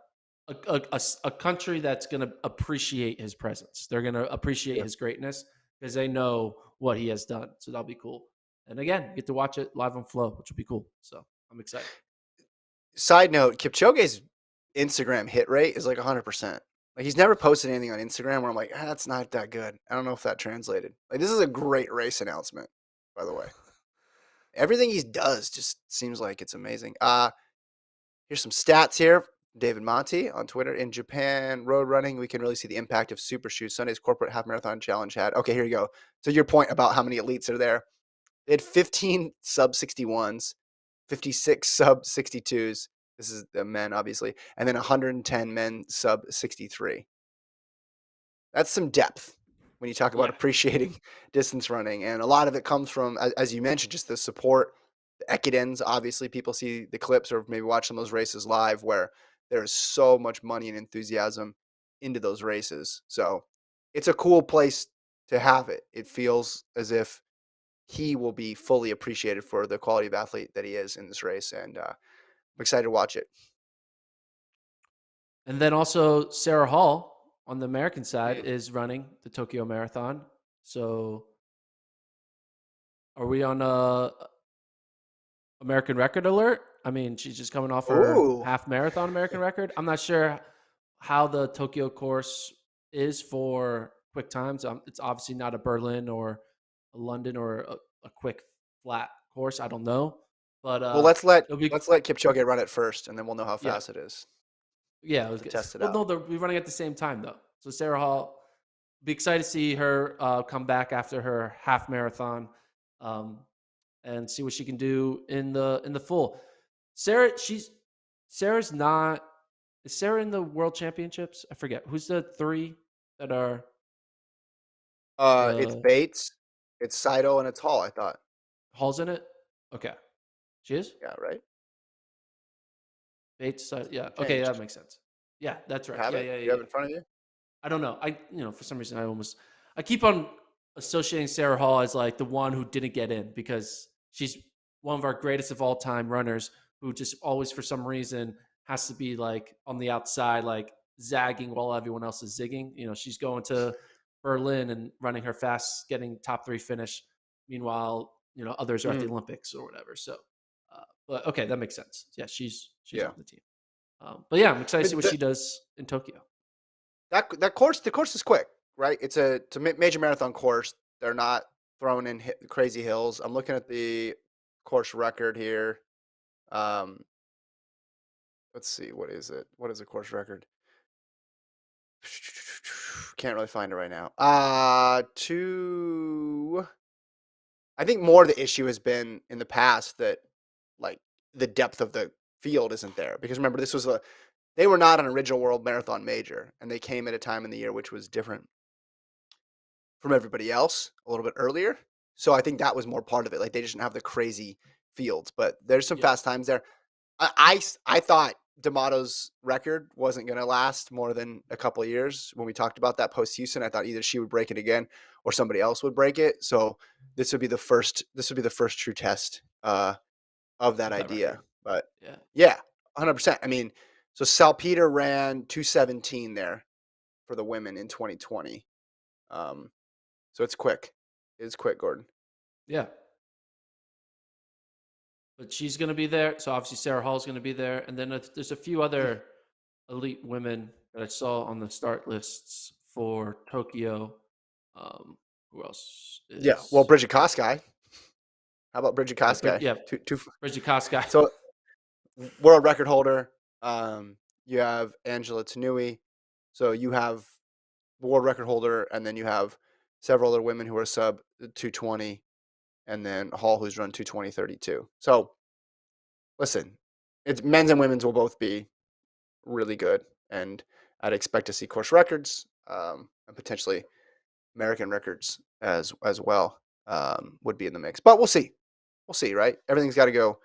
S2: country that's going to appreciate his presence. They're going to appreciate
S1: yeah.
S2: his greatness because they know what he has done. So that'll be cool. And again, get to watch it live on Flow, which will be cool. So I'm excited.
S1: Side note: Kipchoge's Instagram hit rate is like 100%. Like he's never posted anything on Instagram where I'm like, that's not that good. I don't know if that translated. Like this is a great race announcement, by the way. Everything he does just seems like it's amazing. Here's some stats here. David Monti on Twitter. In Japan, road running, we can really see the impact of Super Shoes. Sunday's corporate half marathon challenge had. Okay, here you go. To your point about how many elites are there, they had 15 sub 61s, 56 sub 62s. This is the men, obviously, and then 110 men sub 63. That's some depth when you talk about
S2: Yeah.
S1: appreciating distance running. And a lot of it comes from, as you mentioned, just the support, the Ekidens. Obviously, people see the clips or maybe watch some of those races live where there is so much money and enthusiasm into those races. So it's a cool place to have it. It feels as if he will be fully appreciated for the quality of athlete that he is in this race. And I'm excited to watch it.
S2: And then also Sarah Hall on the American side
S1: Mm.
S2: is running the Tokyo Marathon. So are we on a American record alert? I mean, she's just coming off her
S1: Ooh.
S2: half marathon American record. I'm not sure how the Tokyo course is for quick times. It's obviously not a Berlin or a London or a quick flat course. I don't know, but
S1: Well, let's let
S2: it'll be
S1: let's let Kipchoge run it first, and then we'll know how
S2: yeah,
S1: fast it is
S2: yeah. It was
S1: to
S2: good.
S1: test it
S2: Well,
S1: out.
S2: no, they'll be running at the same time though. So Sarah Hall, be excited to see her come back after her half marathon. Um, and see what she can do in the full. Sarah's not. Is Sarah in the World Championships? I forget who's the three that are
S1: It's
S2: the
S1: Bates, it's Saito, and it's Hall. I thought.
S2: Halls in it. Okay, she is
S1: Yeah, right.
S2: Bates. Yeah.
S1: It
S2: Okay, that
S1: changed.
S2: makes sense. Yeah, that's
S1: You
S2: right.
S1: have
S2: Yeah,
S1: it.
S2: yeah,
S1: You
S2: yeah,
S1: have
S2: yeah.
S1: it in front of you.
S2: I don't know. For some reason I keep on associating Sarah Hall as like the one who didn't get in because she's one of our greatest of all time runners who just always for some reason has to be like on the outside like zagging while everyone else is zigging. She's going to Berlin and running her fast, getting top 3 finish. Meanwhile, others are at the
S1: Mhm.
S2: Olympics or whatever. So, but okay, that makes sense. Yeah, she's
S1: Yeah,
S2: on the team. But yeah, I'm excited to see
S1: but
S2: what she does in Tokyo.
S1: that course, the course is quick, right? It's a major marathon course. They're not throwing in crazy hills. I'm looking at the course record here. Um, let's see, what is it? What is the course record? Can't really find it right now. I think more the issue has been in the past that like the depth of the field isn't there because remember they were not an original world marathon major and they came at a time in the year which was different from everybody else a little bit earlier. So I think that was more part of it. Like they just didn't have the crazy fields, but there's some
S2: Yeah.
S1: fast times there. I thought D'Amato's record wasn't going to last more than a couple of years. When we talked about that post Houston, I thought either she would break it again or somebody else would break it. So this would be the first. This would be the first true test of that
S2: Of that record.
S1: idea. But
S2: Yeah.
S1: yeah, 100%. I mean, so Salpeter ran 217 there for the women in 2020. So it's quick. It's quick, Gordon.
S2: Yeah. But she's going to be there. So obviously Sarah Hall's going to be there. And then there's a few other elite women that I saw on the start lists for Tokyo. Who else
S1: Yeah. Well,
S2: is?
S1: Bridget Kosgei. How about Bridget
S2: Yeah,
S1: Kosgei?
S2: yeah,
S1: Two.
S2: Bridget Kosgei.
S1: So world record holder. You have Angela Tanui. So you have world record holder, and then you have several other women who are sub 220, and then Hall, who's run 220.32. So listen, it's men's and women's will both be really good, and I'd expect to see course records and potentially American records as well would be in the mix. But we'll see. We'll see, right? Everything's got to go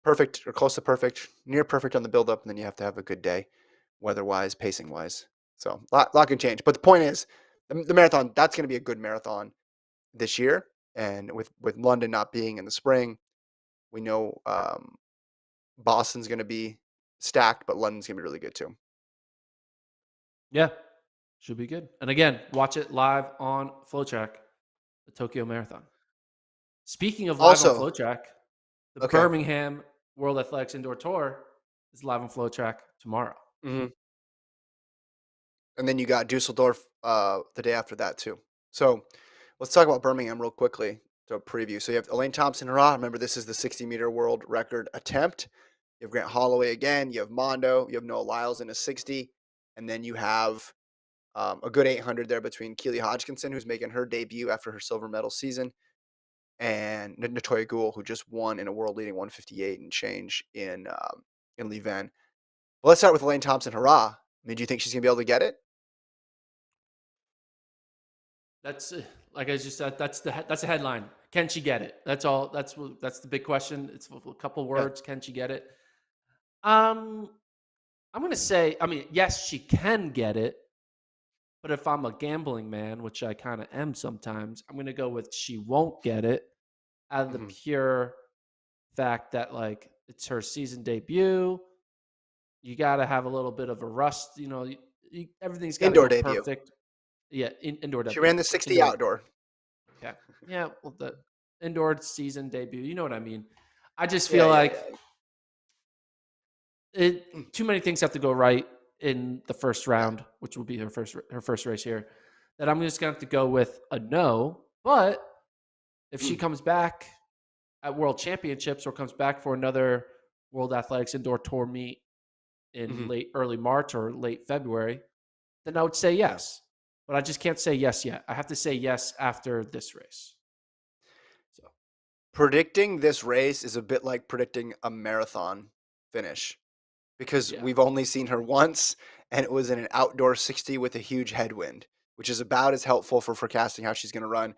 S1: perfect or close to perfect, near perfect on the build up, and then you have to have a good day, weather wise, pacing wise. So lot can change. But the point is, the marathon, that's going to be a good marathon this year. And with London not being in the spring, we know Boston's going to be stacked, but London's going to be really good too.
S2: Yeah, should be good. And again, watch it live on FloTrack, the Tokyo Marathon. Speaking of live on
S1: Also,
S2: FloTrack, the
S1: okay.
S2: Birmingham World Athletics Indoor Tour is live on FloTrack tomorrow.
S1: Mm-hmm. And then you got Dusseldorf the day after that too. So let's talk about Birmingham real quickly to preview. So you have Elaine Thompson-Herah. Remember, this is the 60-meter world record attempt. You have Grant Holloway again. You have Mondo. You have Noah Lyles in a 60. And then you have a good 800 there between Keely Hodgkinson, who's making her debut after her silver medal season, and Natoya Gould, who just won in a world-leading 158 and change in Lievin. Well, let's start with Elaine Thompson-Herah. I mean, do you think she's going to be able to get it?
S2: That's like I just said. That's the headline. Can she get it? That's all. That's the big question. It's a couple
S1: Yeah.
S2: words. Can she get it? I'm gonna say. I mean, yes, she can get it. But if I'm a gambling man, which I kind of am sometimes, I'm gonna go with she won't get it out of the
S1: Mm-hmm.
S2: pure fact that like it's her season debut. You got to have a little bit of a rust. Everything's got to
S1: Indoor
S2: go
S1: debut.
S2: perfect. Yeah, indoor
S1: She
S2: debut.
S1: ran the 60
S2: Indoor.
S1: outdoor.
S2: Yeah. Yeah. Well, the indoor season debut. You know what I mean? I just
S1: Yeah,
S2: feel
S1: yeah,
S2: like
S1: yeah.
S2: too many things have to go right in the first
S1: Yeah.
S2: round, which will be her first race here. That I'm just gonna have to go with a no. But if she comes back at World Championships or comes back for another World Athletics Indoor Tour meet in
S1: Mm-hmm.
S2: early March or late February, then I would say
S1: Yeah.
S2: yes. But I just can't say yes yet. I have to say yes after this race. So
S1: Predicting this race is a bit like predicting a marathon finish because
S2: yeah,
S1: we've only seen her once, and it was in an outdoor 60 with a huge headwind, which is about as helpful for forecasting how she's going to run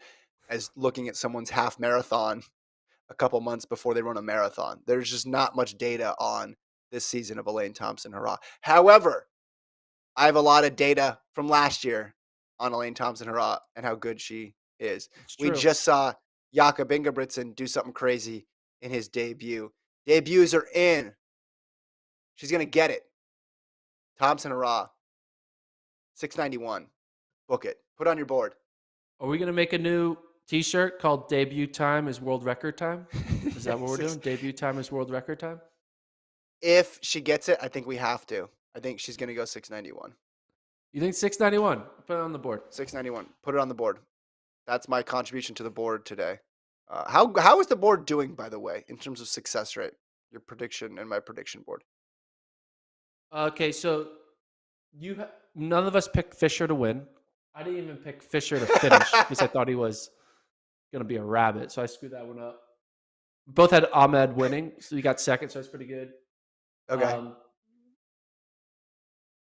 S1: as looking at someone's half marathon a couple months before they run a marathon. There's just not much data on this season of Elaine Thompson-Herah. However, I have a lot of data from last year on Elaine Thompson-Herah and how good she is.
S2: it's
S1: We
S2: true.
S1: just saw Jakob Britson do something crazy in his debut. Debuts are in. She's going to get it. Thompson-Herah, 691. Book it. Put it on your board.
S2: Are we gonna make a new T-shirt called "Debut Time is World Record Time"? Is that what we're doing? Debut time is world record time.
S1: If she gets it, I think we have to. I think she's going to go 691.
S2: You think 691? Put it on the board.
S1: 691. Put it on the board. That's my contribution to the board today. How is the board doing, by the way, in terms of success rate? Your prediction and my prediction board.
S2: Okay, so none of us picked Fisher to win. I didn't even pick Fisher to finish because I thought he was gonna be a rabbit, so I screwed that one up. Both had Ahmed winning, so we got second, so that's pretty good.
S1: Okay.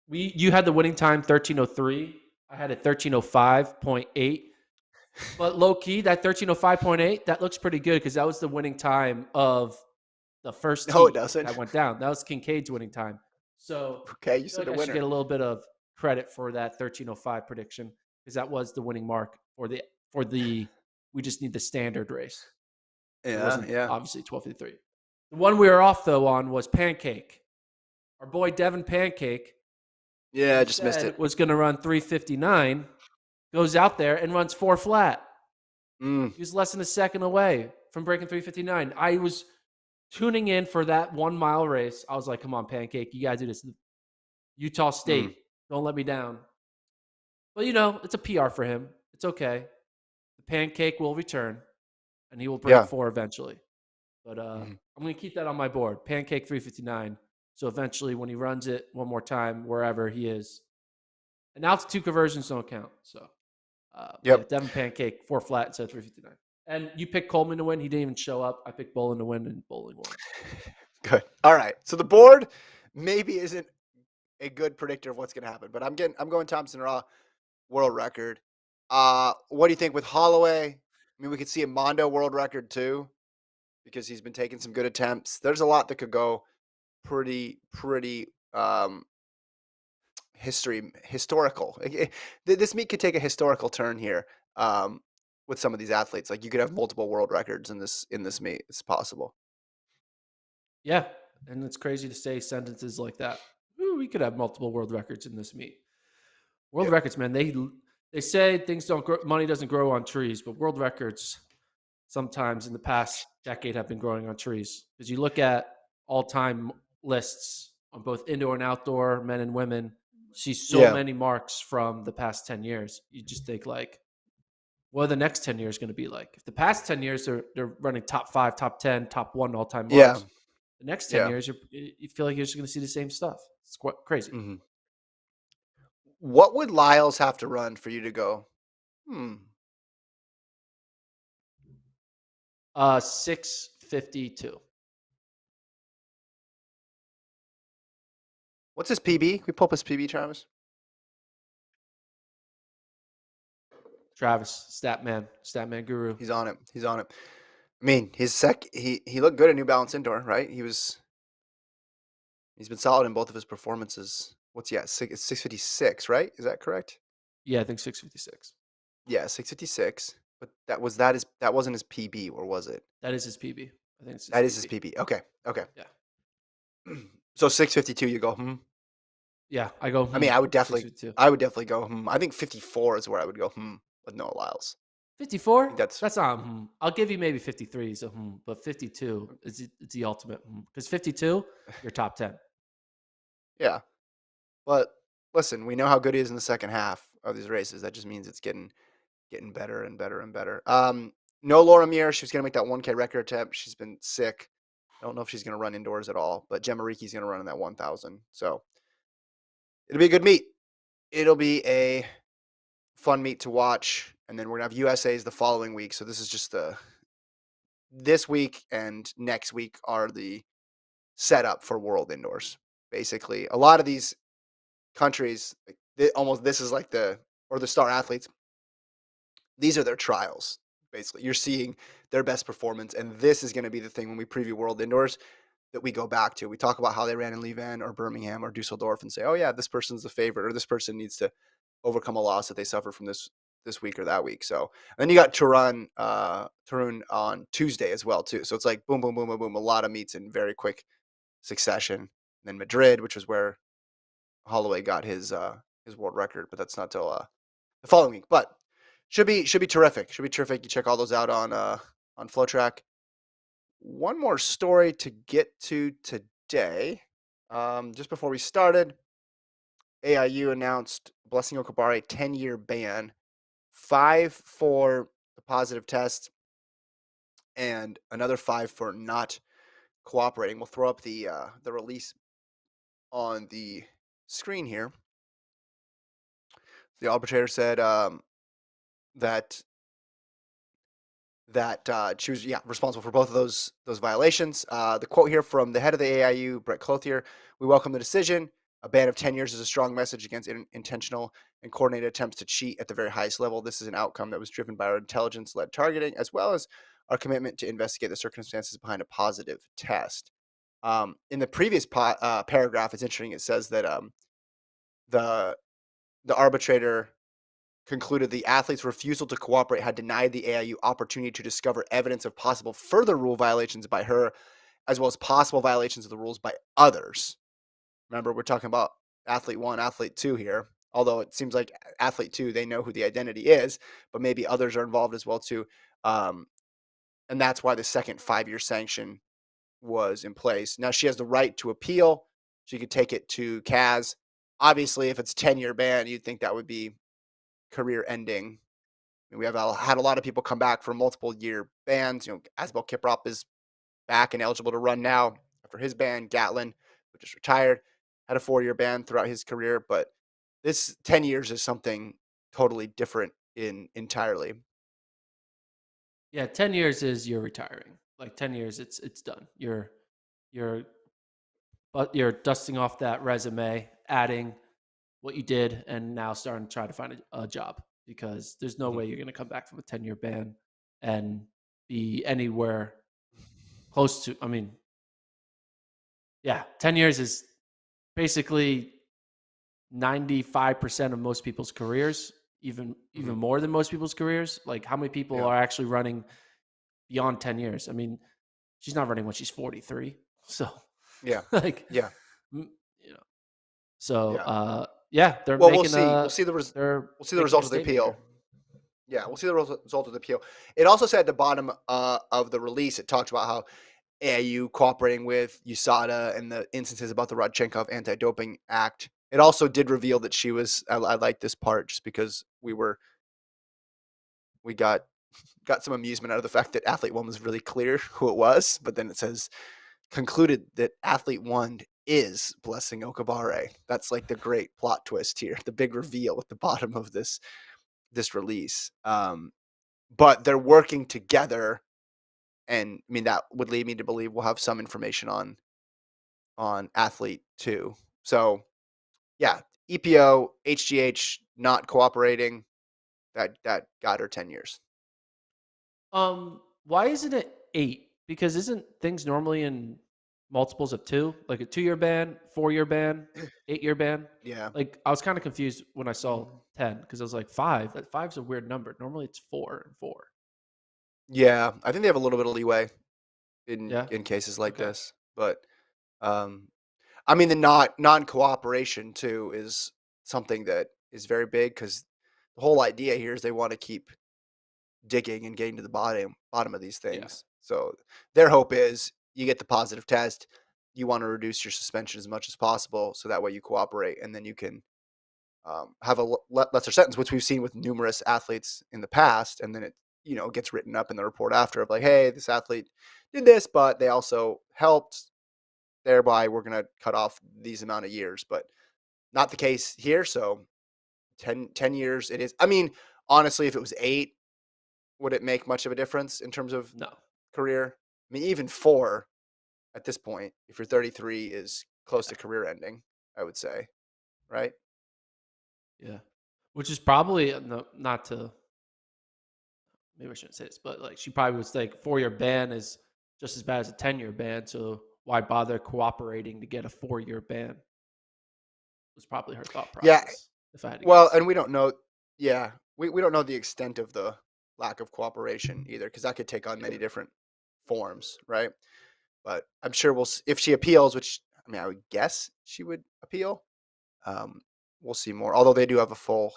S2: You had the winning time 13:03. I had it 13:05.8. But low key, that 13:05.8 that looks pretty good because that was the winning time of the first
S1: No, it
S2: tee
S1: doesn't.
S2: that went down. That was Kincaid's winning time. So
S1: Okay,
S2: I
S1: you
S2: feel
S1: said
S2: like
S1: the
S2: I should
S1: winner.
S2: get a little bit of credit for that 13:05 prediction because that was the winning mark for the we just need the standard race. It
S1: Yeah,
S2: wasn't
S1: yeah.
S2: obviously 12:53. The one we were off though on was Pancake. Our boy Devin Pancake, who
S1: Yeah, I
S2: we
S1: just missed
S2: said
S1: it.
S2: was going to run 3:59, goes out there and runs 4 flat.
S1: Mm,
S2: He was less than a second away from breaking 3:59. I was tuning in for that 1 mile race. I was like, come on, Pancake, you got to do this. Utah
S1: mm.
S2: State, don't let me down. But, it's a PR for him. It's okay. The Pancake will return, and he will break
S1: Yeah.
S2: 4 eventually. But
S1: Mhm.
S2: I'm going to keep that on my board. Pancake 3:59. So eventually, when he runs it one more time, wherever he is, and altitude conversions don't count. So, but yeah,
S1: Yep.
S2: Devin Pancake 4 flat instead of 3:59. And you picked Coleman to win. He didn't even show up. I picked Bolin to win, and Bolin won.
S1: Good. All right. So the board maybe isn't a good predictor of what's going to happen, but I'm going Thompson Raw world record. What do you think with Holloway? I mean, we could see a Mondo world record too because he's been taking some good attempts. There's a lot that could go pretty historical. This meet could take a historical turn here with some of these athletes. Like you could have multiple world records in this meet. It's possible.
S2: Yeah, and it's crazy to say sentences like that. Ooh, we could have multiple world records in this meet. World
S1: Yeah.
S2: records, man. They say things don't grow, money doesn't grow on trees, but world records sometimes in the past decade have been growing on trees. Because you look at all-time lists on both indoor and outdoor, men and women, you see so
S1: Yeah.
S2: many marks from the past 10 years. You just think like, what are the next 10 years going to be like? If the past 10 years they're running top 5, top 10, top 1 all-time
S1: Yeah.
S2: marks, the next 10
S1: Yeah.
S2: years you feel like you're just going to see the same stuff. It's quite crazy.
S1: Hmm. What would Lyles have to run for you to go? Hmm.
S2: 6:52.
S1: What's his PB? Can we pull up his PB, Travis?
S2: Travis, Statman Guru.
S1: He's on it. He's on it. I mean, he looked good at New Balance Indoor, right? He's been solid in both of his performances. What's he at? 656, right? Is that correct?
S2: Yeah, I think 6:56.
S1: Yeah, 656. But that wasn't his PB, or was it?
S2: That is his PB. I think it's his
S1: That is his
S2: PB.
S1: PB. Okay. Okay.
S2: Yeah.
S1: So 652, you go, hmm.
S2: Yeah, I go
S1: I mean, I would definitely
S2: 6:52.
S1: I would definitely go, hmm. I think 54 is where I would go, hmm, with Noah Lyles. I
S2: 54?
S1: think that's
S2: That's not I'll give you maybe 53, so but 52 is it's the ultimate because 52, you're top 10.
S1: yeah. But listen, we know how good he is in the second half of these races. That just means it's getting better and better and better. No Laura Muir. She was gonna make that 1K record attempt. She's been sick. I don't know if she's gonna run indoors at all. But Gemma Riki's gonna run in that 1,000. So it'll be a good meet. It'll be a fun meet to watch. And then we're gonna have USA's the following week. So this is just this week and next week are the setup for World Indoors. Basically, a lot of these countries, like, almost this is like the star athletes. These are their trials. Basically, you're seeing their best performance, and this is going to be the thing when we preview World Indoors that we go back to. We talk about how they ran in Lievin or Birmingham or Dusseldorf, and say, "Oh yeah, this person's the favorite," or "This person needs to overcome a loss that they suffer from this week or that week." So, and then you got Turun on Tuesday as well too. So it's like boom, boom, boom, boom, boom, a lot of meets in very quick succession. And then Madrid, which was where Holloway got his world record, but that's not till the following week. But should be terrific. Should be terrific. You check all those out on FloTrack. One more story to get to today. Just before we started, AIU announced Blessing Okabare 10-year ban, 5 for the positive test, and another 5 for not cooperating. We'll throw up the release on the screen here. The arbitrator said that she was responsible for both of those violations. The quote here from the head of the AIU, Brett Clothier: "We welcome the decision. A ban of 10 years is a strong message against intentional and coordinated attempts to cheat at the very highest level. This is an outcome that was driven by our intelligence-led targeting, as well as our commitment to investigate the circumstances behind a positive test." In the previous paragraph, it's interesting. It says that the the arbitrator concluded the athlete's refusal to cooperate had denied the AIU opportunity to discover evidence of possible further rule violations by her, as well as possible violations of the rules by others. Remember, we're talking about athlete one, athlete two here. Although it seems like athlete two, they know who the identity is, but maybe others are involved as well too. Um, and that's why the second 5-year sanction was in place. Now she has the right to appeal. She could take it to CAS. Obviously, if it's 10-year ban, you'd think that would be career ending. We have had a lot of people come back from multiple year bans. Asbel Kiprop is back and eligible to run now after his ban. Gatlin, who just retired, had a 4-year ban throughout his career, but this 10 years is something totally different in entirely.
S2: Yeah, 10 years is you're retiring. Like 10 years, it's done. You're but you're dusting off that resume, adding what you did, and now starting to try to find a job because there's no
S1: Mhm.
S2: way you're going to come back from a 10-year ban and be anywhere close to. I mean, yeah, 10 years is basically 95% of most people's careers, even
S1: Mhm.
S2: more than most people's careers. Like, how many people
S1: Yeah.
S2: are actually running beyond 10 years? I mean, she's not running when she's 43. So,
S1: Yeah.
S2: like,
S1: Yeah.
S2: mm, you know, so,
S1: Yeah.
S2: yeah,
S1: Well, we'll see.
S2: they're
S1: We'll see the
S2: making a
S1: result of the
S2: statement here.
S1: appeal. Yeah, we'll see the result of the appeal. It also said at the bottom of the release, it talked about how AIU cooperating with USADA and the instances about the Rodchenkov Anti-Doping Act. It also did reveal that she was. I like this part just because we got some amusement out of the fact that athlete one was really clear who it was, but then it says concluded that athlete one is Blessing Okabare. That's like the great plot twist here, the big reveal at the bottom of this release. But they're working together, and I mean that would lead me to believe we'll have some information on athlete two. So yeah, EPO, HGH not cooperating. That got her 10 years.
S2: Why isn't it 8? Because isn't things normally in multiples of 2? Like a 2-year ban, 4-year ban, 8-year ban?
S1: Yeah.
S2: Like, I was kind of confused when I saw
S1: Mhm.
S2: 10 because I was like, 5. That five's a weird number. Normally it's 4 and 4.
S1: Yeah, I think they have a little bit of leeway
S2: Yeah.
S1: in cases like
S2: Okay.
S1: this, but um, I mean the not non cooperation too is something that is very big because the whole idea here is they want to keep digging and getting to the bottom of these
S2: Yeah.
S1: things. So their hope is you get the positive test, you want to reduce your suspension as much as possible, so that way you cooperate, and then you can have a lesser sentence, which we've seen with numerous athletes in the past, and then it gets written up in the report after of like, hey, this athlete did this, but they also helped. Thereby, we're going to cut off these amount of years, but not the case here. So 10 years it is. I mean, honestly, if it was 8, would it make much of a difference in terms of
S2: No.
S1: career? I mean, even 4 at this point, if you're 33, is close
S2: Yeah.
S1: to career ending, I would say, right?
S2: Yeah. Which is probably no, not to maybe I shouldn't say this, but like she probably was like 4-year ban is just as bad as a 10-year ban. So why bother cooperating to get a 4-year ban? Was probably her thought
S1: Yeah.
S2: process, if I had to
S1: Well,
S2: guess.
S1: and we don't know. Yeah, we don't know the extent of the lack of cooperation either, because that could take on
S2: Yeah.
S1: many different forms, right? But I'm sure if she appeals, which I mean, I would guess she would appeal. Um, we'll see more. Although they do have a full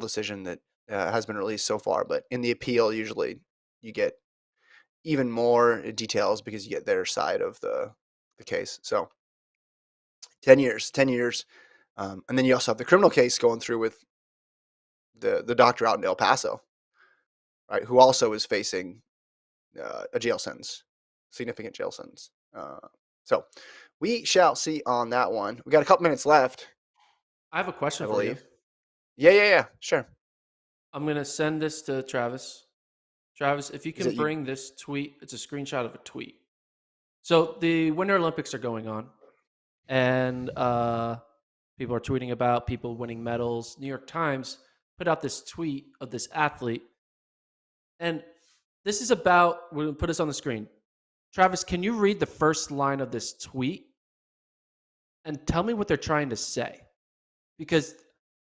S1: decision that has been released so far, but in the appeal, usually you get even more details because you get their side of the case. So 10 years, and then you also have the criminal case going through with the doctor out in El Paso, right? Who also is facing a jail sentence, significant jail sentence. So we shall see on that one. We got a couple minutes left,
S2: I have a
S1: I
S2: question for you.
S1: believe. Yeah. Sure.
S2: I'm going to send this to Travis. Travis, if you
S1: Is
S2: can
S1: it you?
S2: bring this tweet, it's a screenshot of a tweet. So the Winter Olympics are going on, and people are tweeting about people winning medals. New York Times put out this tweet of this athlete, and this is about, we'll put this on the screen. Travis, can you read the first line of this tweet and tell me what they're trying to say? Because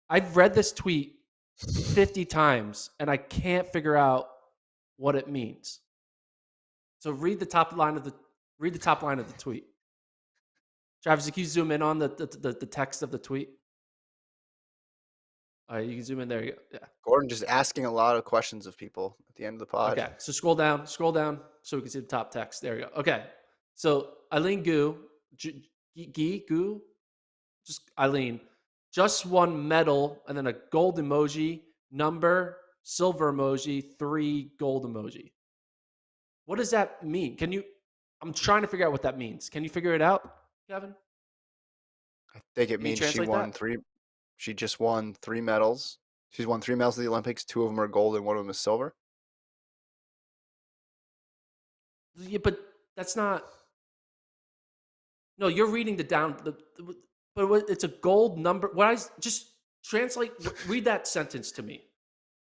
S2: I've read this tweet 50 times and I can't figure out what it means. So read the top line of the tweet. Travis, can you zoom in on the text of the tweet? All right, you can zoom in there. You go. Yeah.
S1: Gordon just asking a lot of questions of people at the end of the pod.
S2: Okay. So scroll down so we can see the top text. There you go. Okay. So Eileen Goo, Goo, just Eileen, just won medal and then a gold emoji, number, silver emoji, 3 gold emoji. What does that mean? I'm trying to figure out what that means. Can you figure it out, Kevin?
S1: I think it
S2: Can you
S1: means she
S2: translate
S1: won
S2: that?
S1: 3. She just won 3 medals. She's won 3 medals at the Olympics. 2 of them are gold and 1 of them is silver.
S2: Yeah, but that's not. No, you're reading but it's a gold number. Just translate? Read that sentence to me.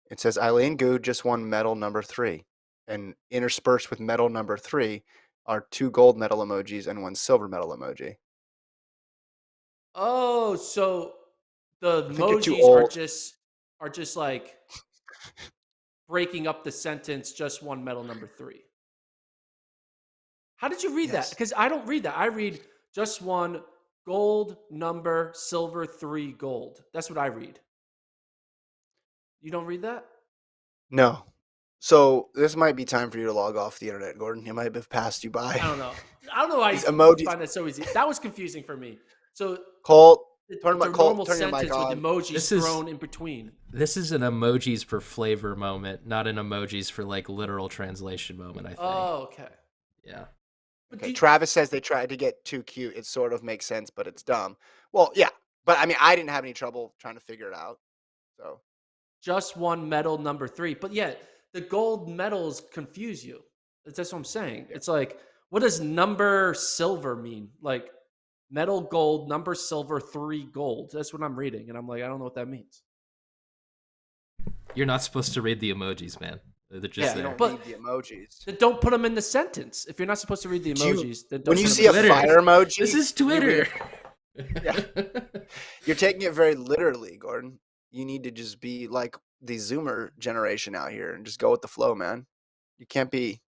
S1: It says Eileen Gu just won medal number 3, and interspersed with medal number 3 are 2 gold medal emojis and 1 silver medal emoji.
S2: Oh, so the
S1: I think you're too
S2: emojis
S1: old.
S2: are just like breaking up the sentence. Just won medal number 3. How did you read that?
S1: Yes.
S2: Because I don't read that. I read just one gold, number, silver, 3 gold. That's what I read. You don't read that?
S1: No. So this might be time for you to log off the internet, Gordon. It might have passed you by.
S2: I don't know. I don't know why
S1: These
S2: you
S1: emojis.
S2: find that so easy. That was confusing for me. So
S1: Colt,
S2: it's a normal
S1: turn your mic
S2: sentence with
S1: on.
S2: emojis thrown in between.
S3: This is an emojis for flavor moment, not an emojis for like literal translation moment, I think.
S2: Oh, okay.
S3: Yeah.
S1: Okay, Travis says they tried to get too cute. It sort of makes sense, but it's dumb. Well, yeah, but I mean, I didn't have any trouble trying to figure it out. So
S2: Just one medal number 3. But yet the gold medals confuse you. That's what I'm saying.
S1: yeah.
S2: It's like, what does number silver mean? Like medal gold, number silver, 3 gold. That's what I'm reading. And I'm like, I don't know what that means.
S3: You're not supposed to read the emojis, man. They're just
S1: You
S3: there.
S1: don't read the emojis.
S2: Then don't put them in the sentence. If you're not supposed to read the emojis, then don't
S1: When you
S2: put
S1: see a
S2: them in the
S1: fire emoji,
S3: This is
S1: you
S3: Twitter.
S1: You're taking it very literally, Gordon. You need to just be like the Zoomer generation out here and just go with the flow, man. You can't be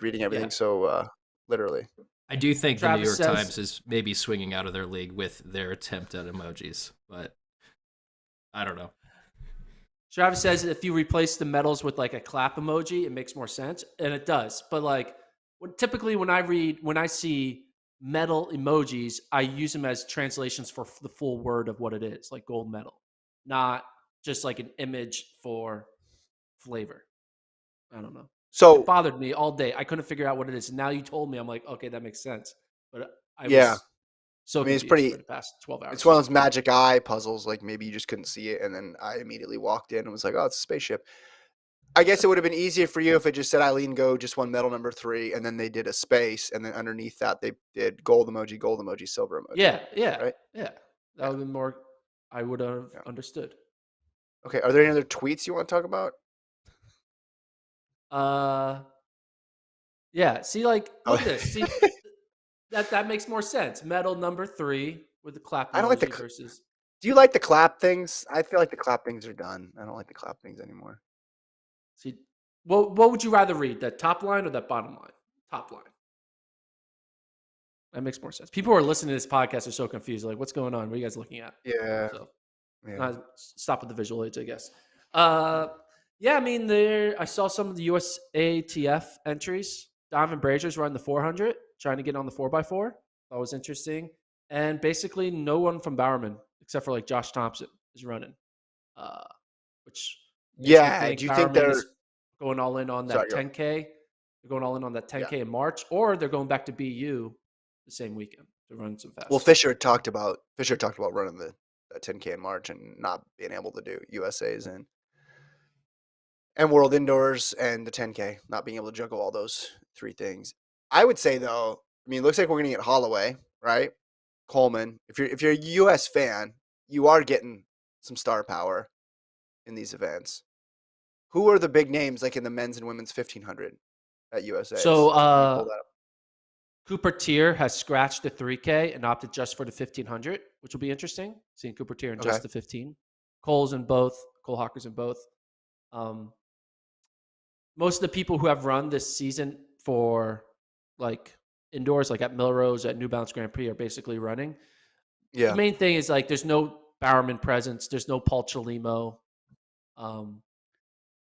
S1: reading everything so literally.
S3: I do think the New
S2: Travis
S3: York
S2: says-
S3: Times is maybe swinging out of their league with their attempt at emojis, but I don't know.
S2: Travis says if you replace the medals with like a clap emoji, it makes more sense, and it does. But like, typically when I see medal emojis, I use them as translations for the full word of what it is, like gold medal, not just like an image for flavor. I don't know.
S1: So
S2: It bothered me all day. I couldn't figure out what it is. Now you told me, I'm like, okay, that makes sense. But I
S1: yeah,
S2: was so
S1: I mean, it's
S2: confused
S1: pretty.
S2: for the past 12 hours.
S1: It's one of those magic eye puzzles. Like maybe you just couldn't see it, and then I immediately walked in and was like, "Oh, it's a spaceship." I guess it would have been easier for you if it just said Eileen Go just won medal number 3, and then they did a space, and then underneath that they did gold emoji, silver emoji.
S2: Yeah.
S1: Right?
S2: That would have been more. I would have understood.
S1: Okay. Are there any other tweets you want to talk about?
S2: Yeah. See, like,
S1: Oh.
S2: look at this. See, that makes more sense. Medal number 3 with the clap
S1: I don't like
S2: emoji
S1: the.
S2: versus.
S1: Do you like the clap things? I feel like the clap things are done. I don't like the clap things anymore.
S2: See, what would you rather read? That top line or that bottom line? Top line. That makes more sense. People who are listening to this podcast are so confused. Like, what's going on? What are you guys looking at?
S1: Yeah.
S2: So,
S1: Yeah.
S2: stop with the visual aids, I guess. Yeah, I mean, I saw some of the USATF entries. Donovan Brazier's running the 400, trying to get on the 4x4. That was interesting. And basically, no one from Bowerman, except for like Josh Thompson, is running. Which makes me
S1: Yeah. Do you think
S2: Bowerman
S1: they're
S2: is going all in on that
S1: Sorry, go.
S2: 10K? They're going all in on that 10K
S1: Yeah.
S2: in March, or they're going back to BU the same weekend to run some fast.
S1: Well, Fisher talked about running the 10K in March and not being able to do USA's and World Indoors and the 10K, not being able to juggle all those 3 things. I would say though, I mean, it looks like we're gonna get Holloway, right? Coleman. If you're a US fan, you are getting some star power in these events. Who are the big names like in the men's and women's 1500? at USA's.
S2: So
S1: Let me pull that up.
S2: Cooper Tier has scratched the 3K and opted just for the 1500, which will be interesting. Seeing Cooper Tier in
S1: Okay.
S2: just the 15. Cole's in both. Cole Hawker's in both. Most of the people who have run this season for like indoors, like at Melrose, at New Balance Grand Prix, are basically running.
S1: Yeah.
S2: The main thing is like there's no Bowerman presence. There's no Paul Chalimo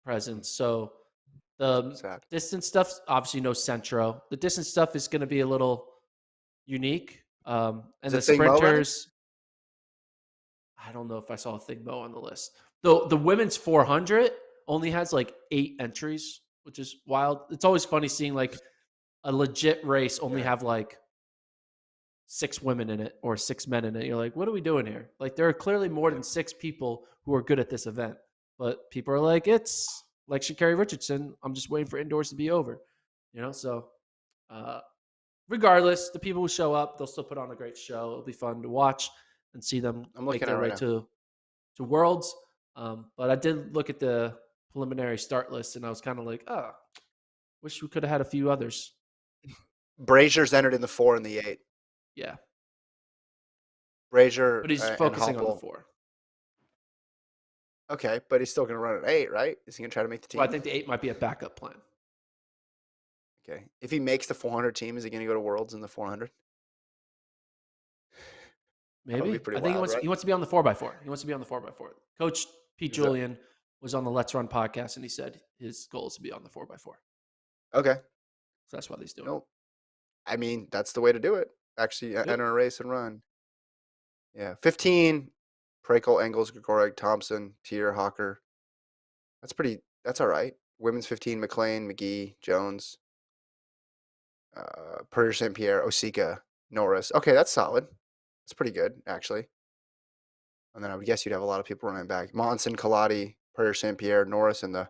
S2: presence. So the
S1: Sad.
S2: distance stuff, obviously no Centro. The distance stuff is going to be a little unique. And
S1: Is
S2: the
S1: it Thing Mo running?
S2: sprinters, I don't know if I saw a Thing Mo on the list. The women's 400 only has like 8 entries, which is wild. It's always funny seeing like a legit race only have like 6 women in it or 6 men in it. You're like, what are we doing here? Like, there are clearly more than 6 people who are good at this event, but people are like, it's like Sha'Carri Richardson. I'm just waiting for indoors to be over, So, regardless, the people who show up, they'll still put on a great show. It'll be fun to watch and see them
S1: I'm
S2: make
S1: looking
S2: their
S1: at it
S2: way
S1: right now.
S2: to Worlds. But I did look at the preliminary start list, and I was kind of like, wish we could have had a few others.
S1: Brazier's entered in the 4 and the 8.
S2: Yeah,
S1: Brazier
S2: but he's
S1: and
S2: focusing on the
S1: Hopple.
S2: 4.
S1: Okay, but he's still going to run at 8, right? Is he going to try to make the team?
S2: Well, I think the 8 might be a backup plan.
S1: Okay. If he makes the 400 team, is he going to go to Worlds in the 400? That would
S2: Maybe.
S1: be pretty
S2: I think
S1: wild, right?
S2: he wants to be on the 4x4. He wants to be on the 4x4. Coach Pete
S1: Is that-
S2: Julian was on the Let's Run podcast, and he said his goal is to be on the 4x4.
S1: Okay.
S2: So that's why he's doing
S1: No, I mean, that's the way to do it. Actually, enter a race and run. Yeah. 15, Prakel, Engels, Gregorek, Thompson, Tier, Hawker. That's all right. Women's 15, McLean, McGee, Jones, Purrier, St. Pierre, Osika, Norris. Okay, that's solid. That's pretty good, actually. And then I would guess you'd have a lot of people running back. Monson, Kaladi, Purrier, St. Pierre, Norris in the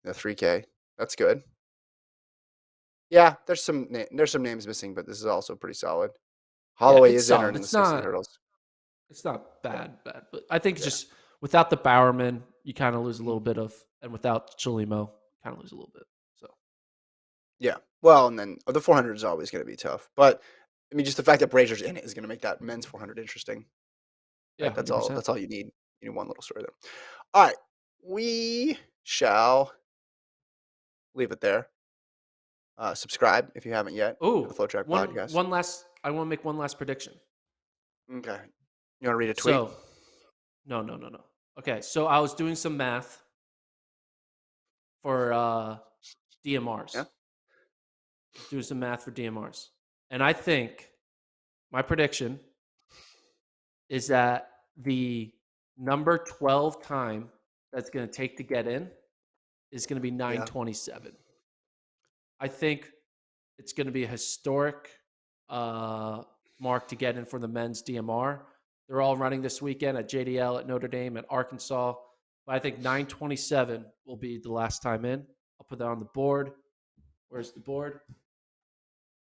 S1: 3K. That's good. Yeah, there's some names missing, but this is also pretty solid. Holloway
S2: it's
S1: is
S2: solid.
S1: entered in the 60 hurdles.
S2: It's not bad, but I think just without the Bowerman, you kind of lose a little bit of, and without Chalimo, kind of lose a little bit. So
S1: Yeah. Well, and then the 400 is always going to be tough. But, I mean, just the fact that Brazier's in it is going to make that men's 400 interesting.
S2: yeah,
S1: Right? That's
S2: 100%.
S1: all you need. You need one little story there. All right. We shall leave it there. Subscribe if you haven't yet to the FloTrack podcast.
S2: I want to make one last prediction.
S1: Okay. You want to read a tweet?
S2: So, no. Okay, so I was doing some math for DMRs.
S1: Yeah.
S2: Doing some math for DMRs. And I think my prediction is that the number 12 time that's going to take to get in is going to be 9:27. I think it's going to be a historic mark to get in for the men's DMR. They're all running this weekend at JDL, at Notre Dame, at Arkansas. But I think 9:27 will be the last time in. I'll put that on the board. Where's the board?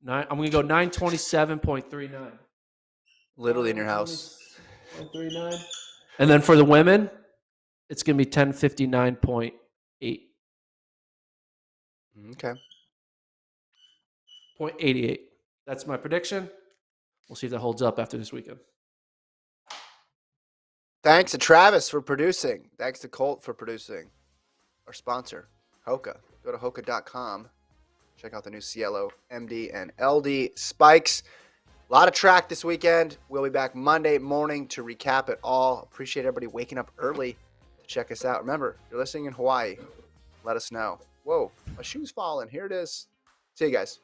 S2: I'm going to go 9:27.39.
S1: Literally in your house.
S2: 9:27.39. And then for the women, it's going to be 10:59.8.
S1: Okay.
S2: 0.88. That's my prediction. We'll see if that holds up after this weekend.
S1: Thanks to Travis for producing. Thanks to Colt for producing. Our sponsor, Hoka. Go to Hoka.com. Check out the new Cielo MD and LD spikes. A lot of track this weekend. We'll be back Monday morning to recap it all. Appreciate everybody waking up early to check us out. Remember, if you're listening in Hawaii, let us know. Whoa, my shoe's falling. Here it is. See you guys.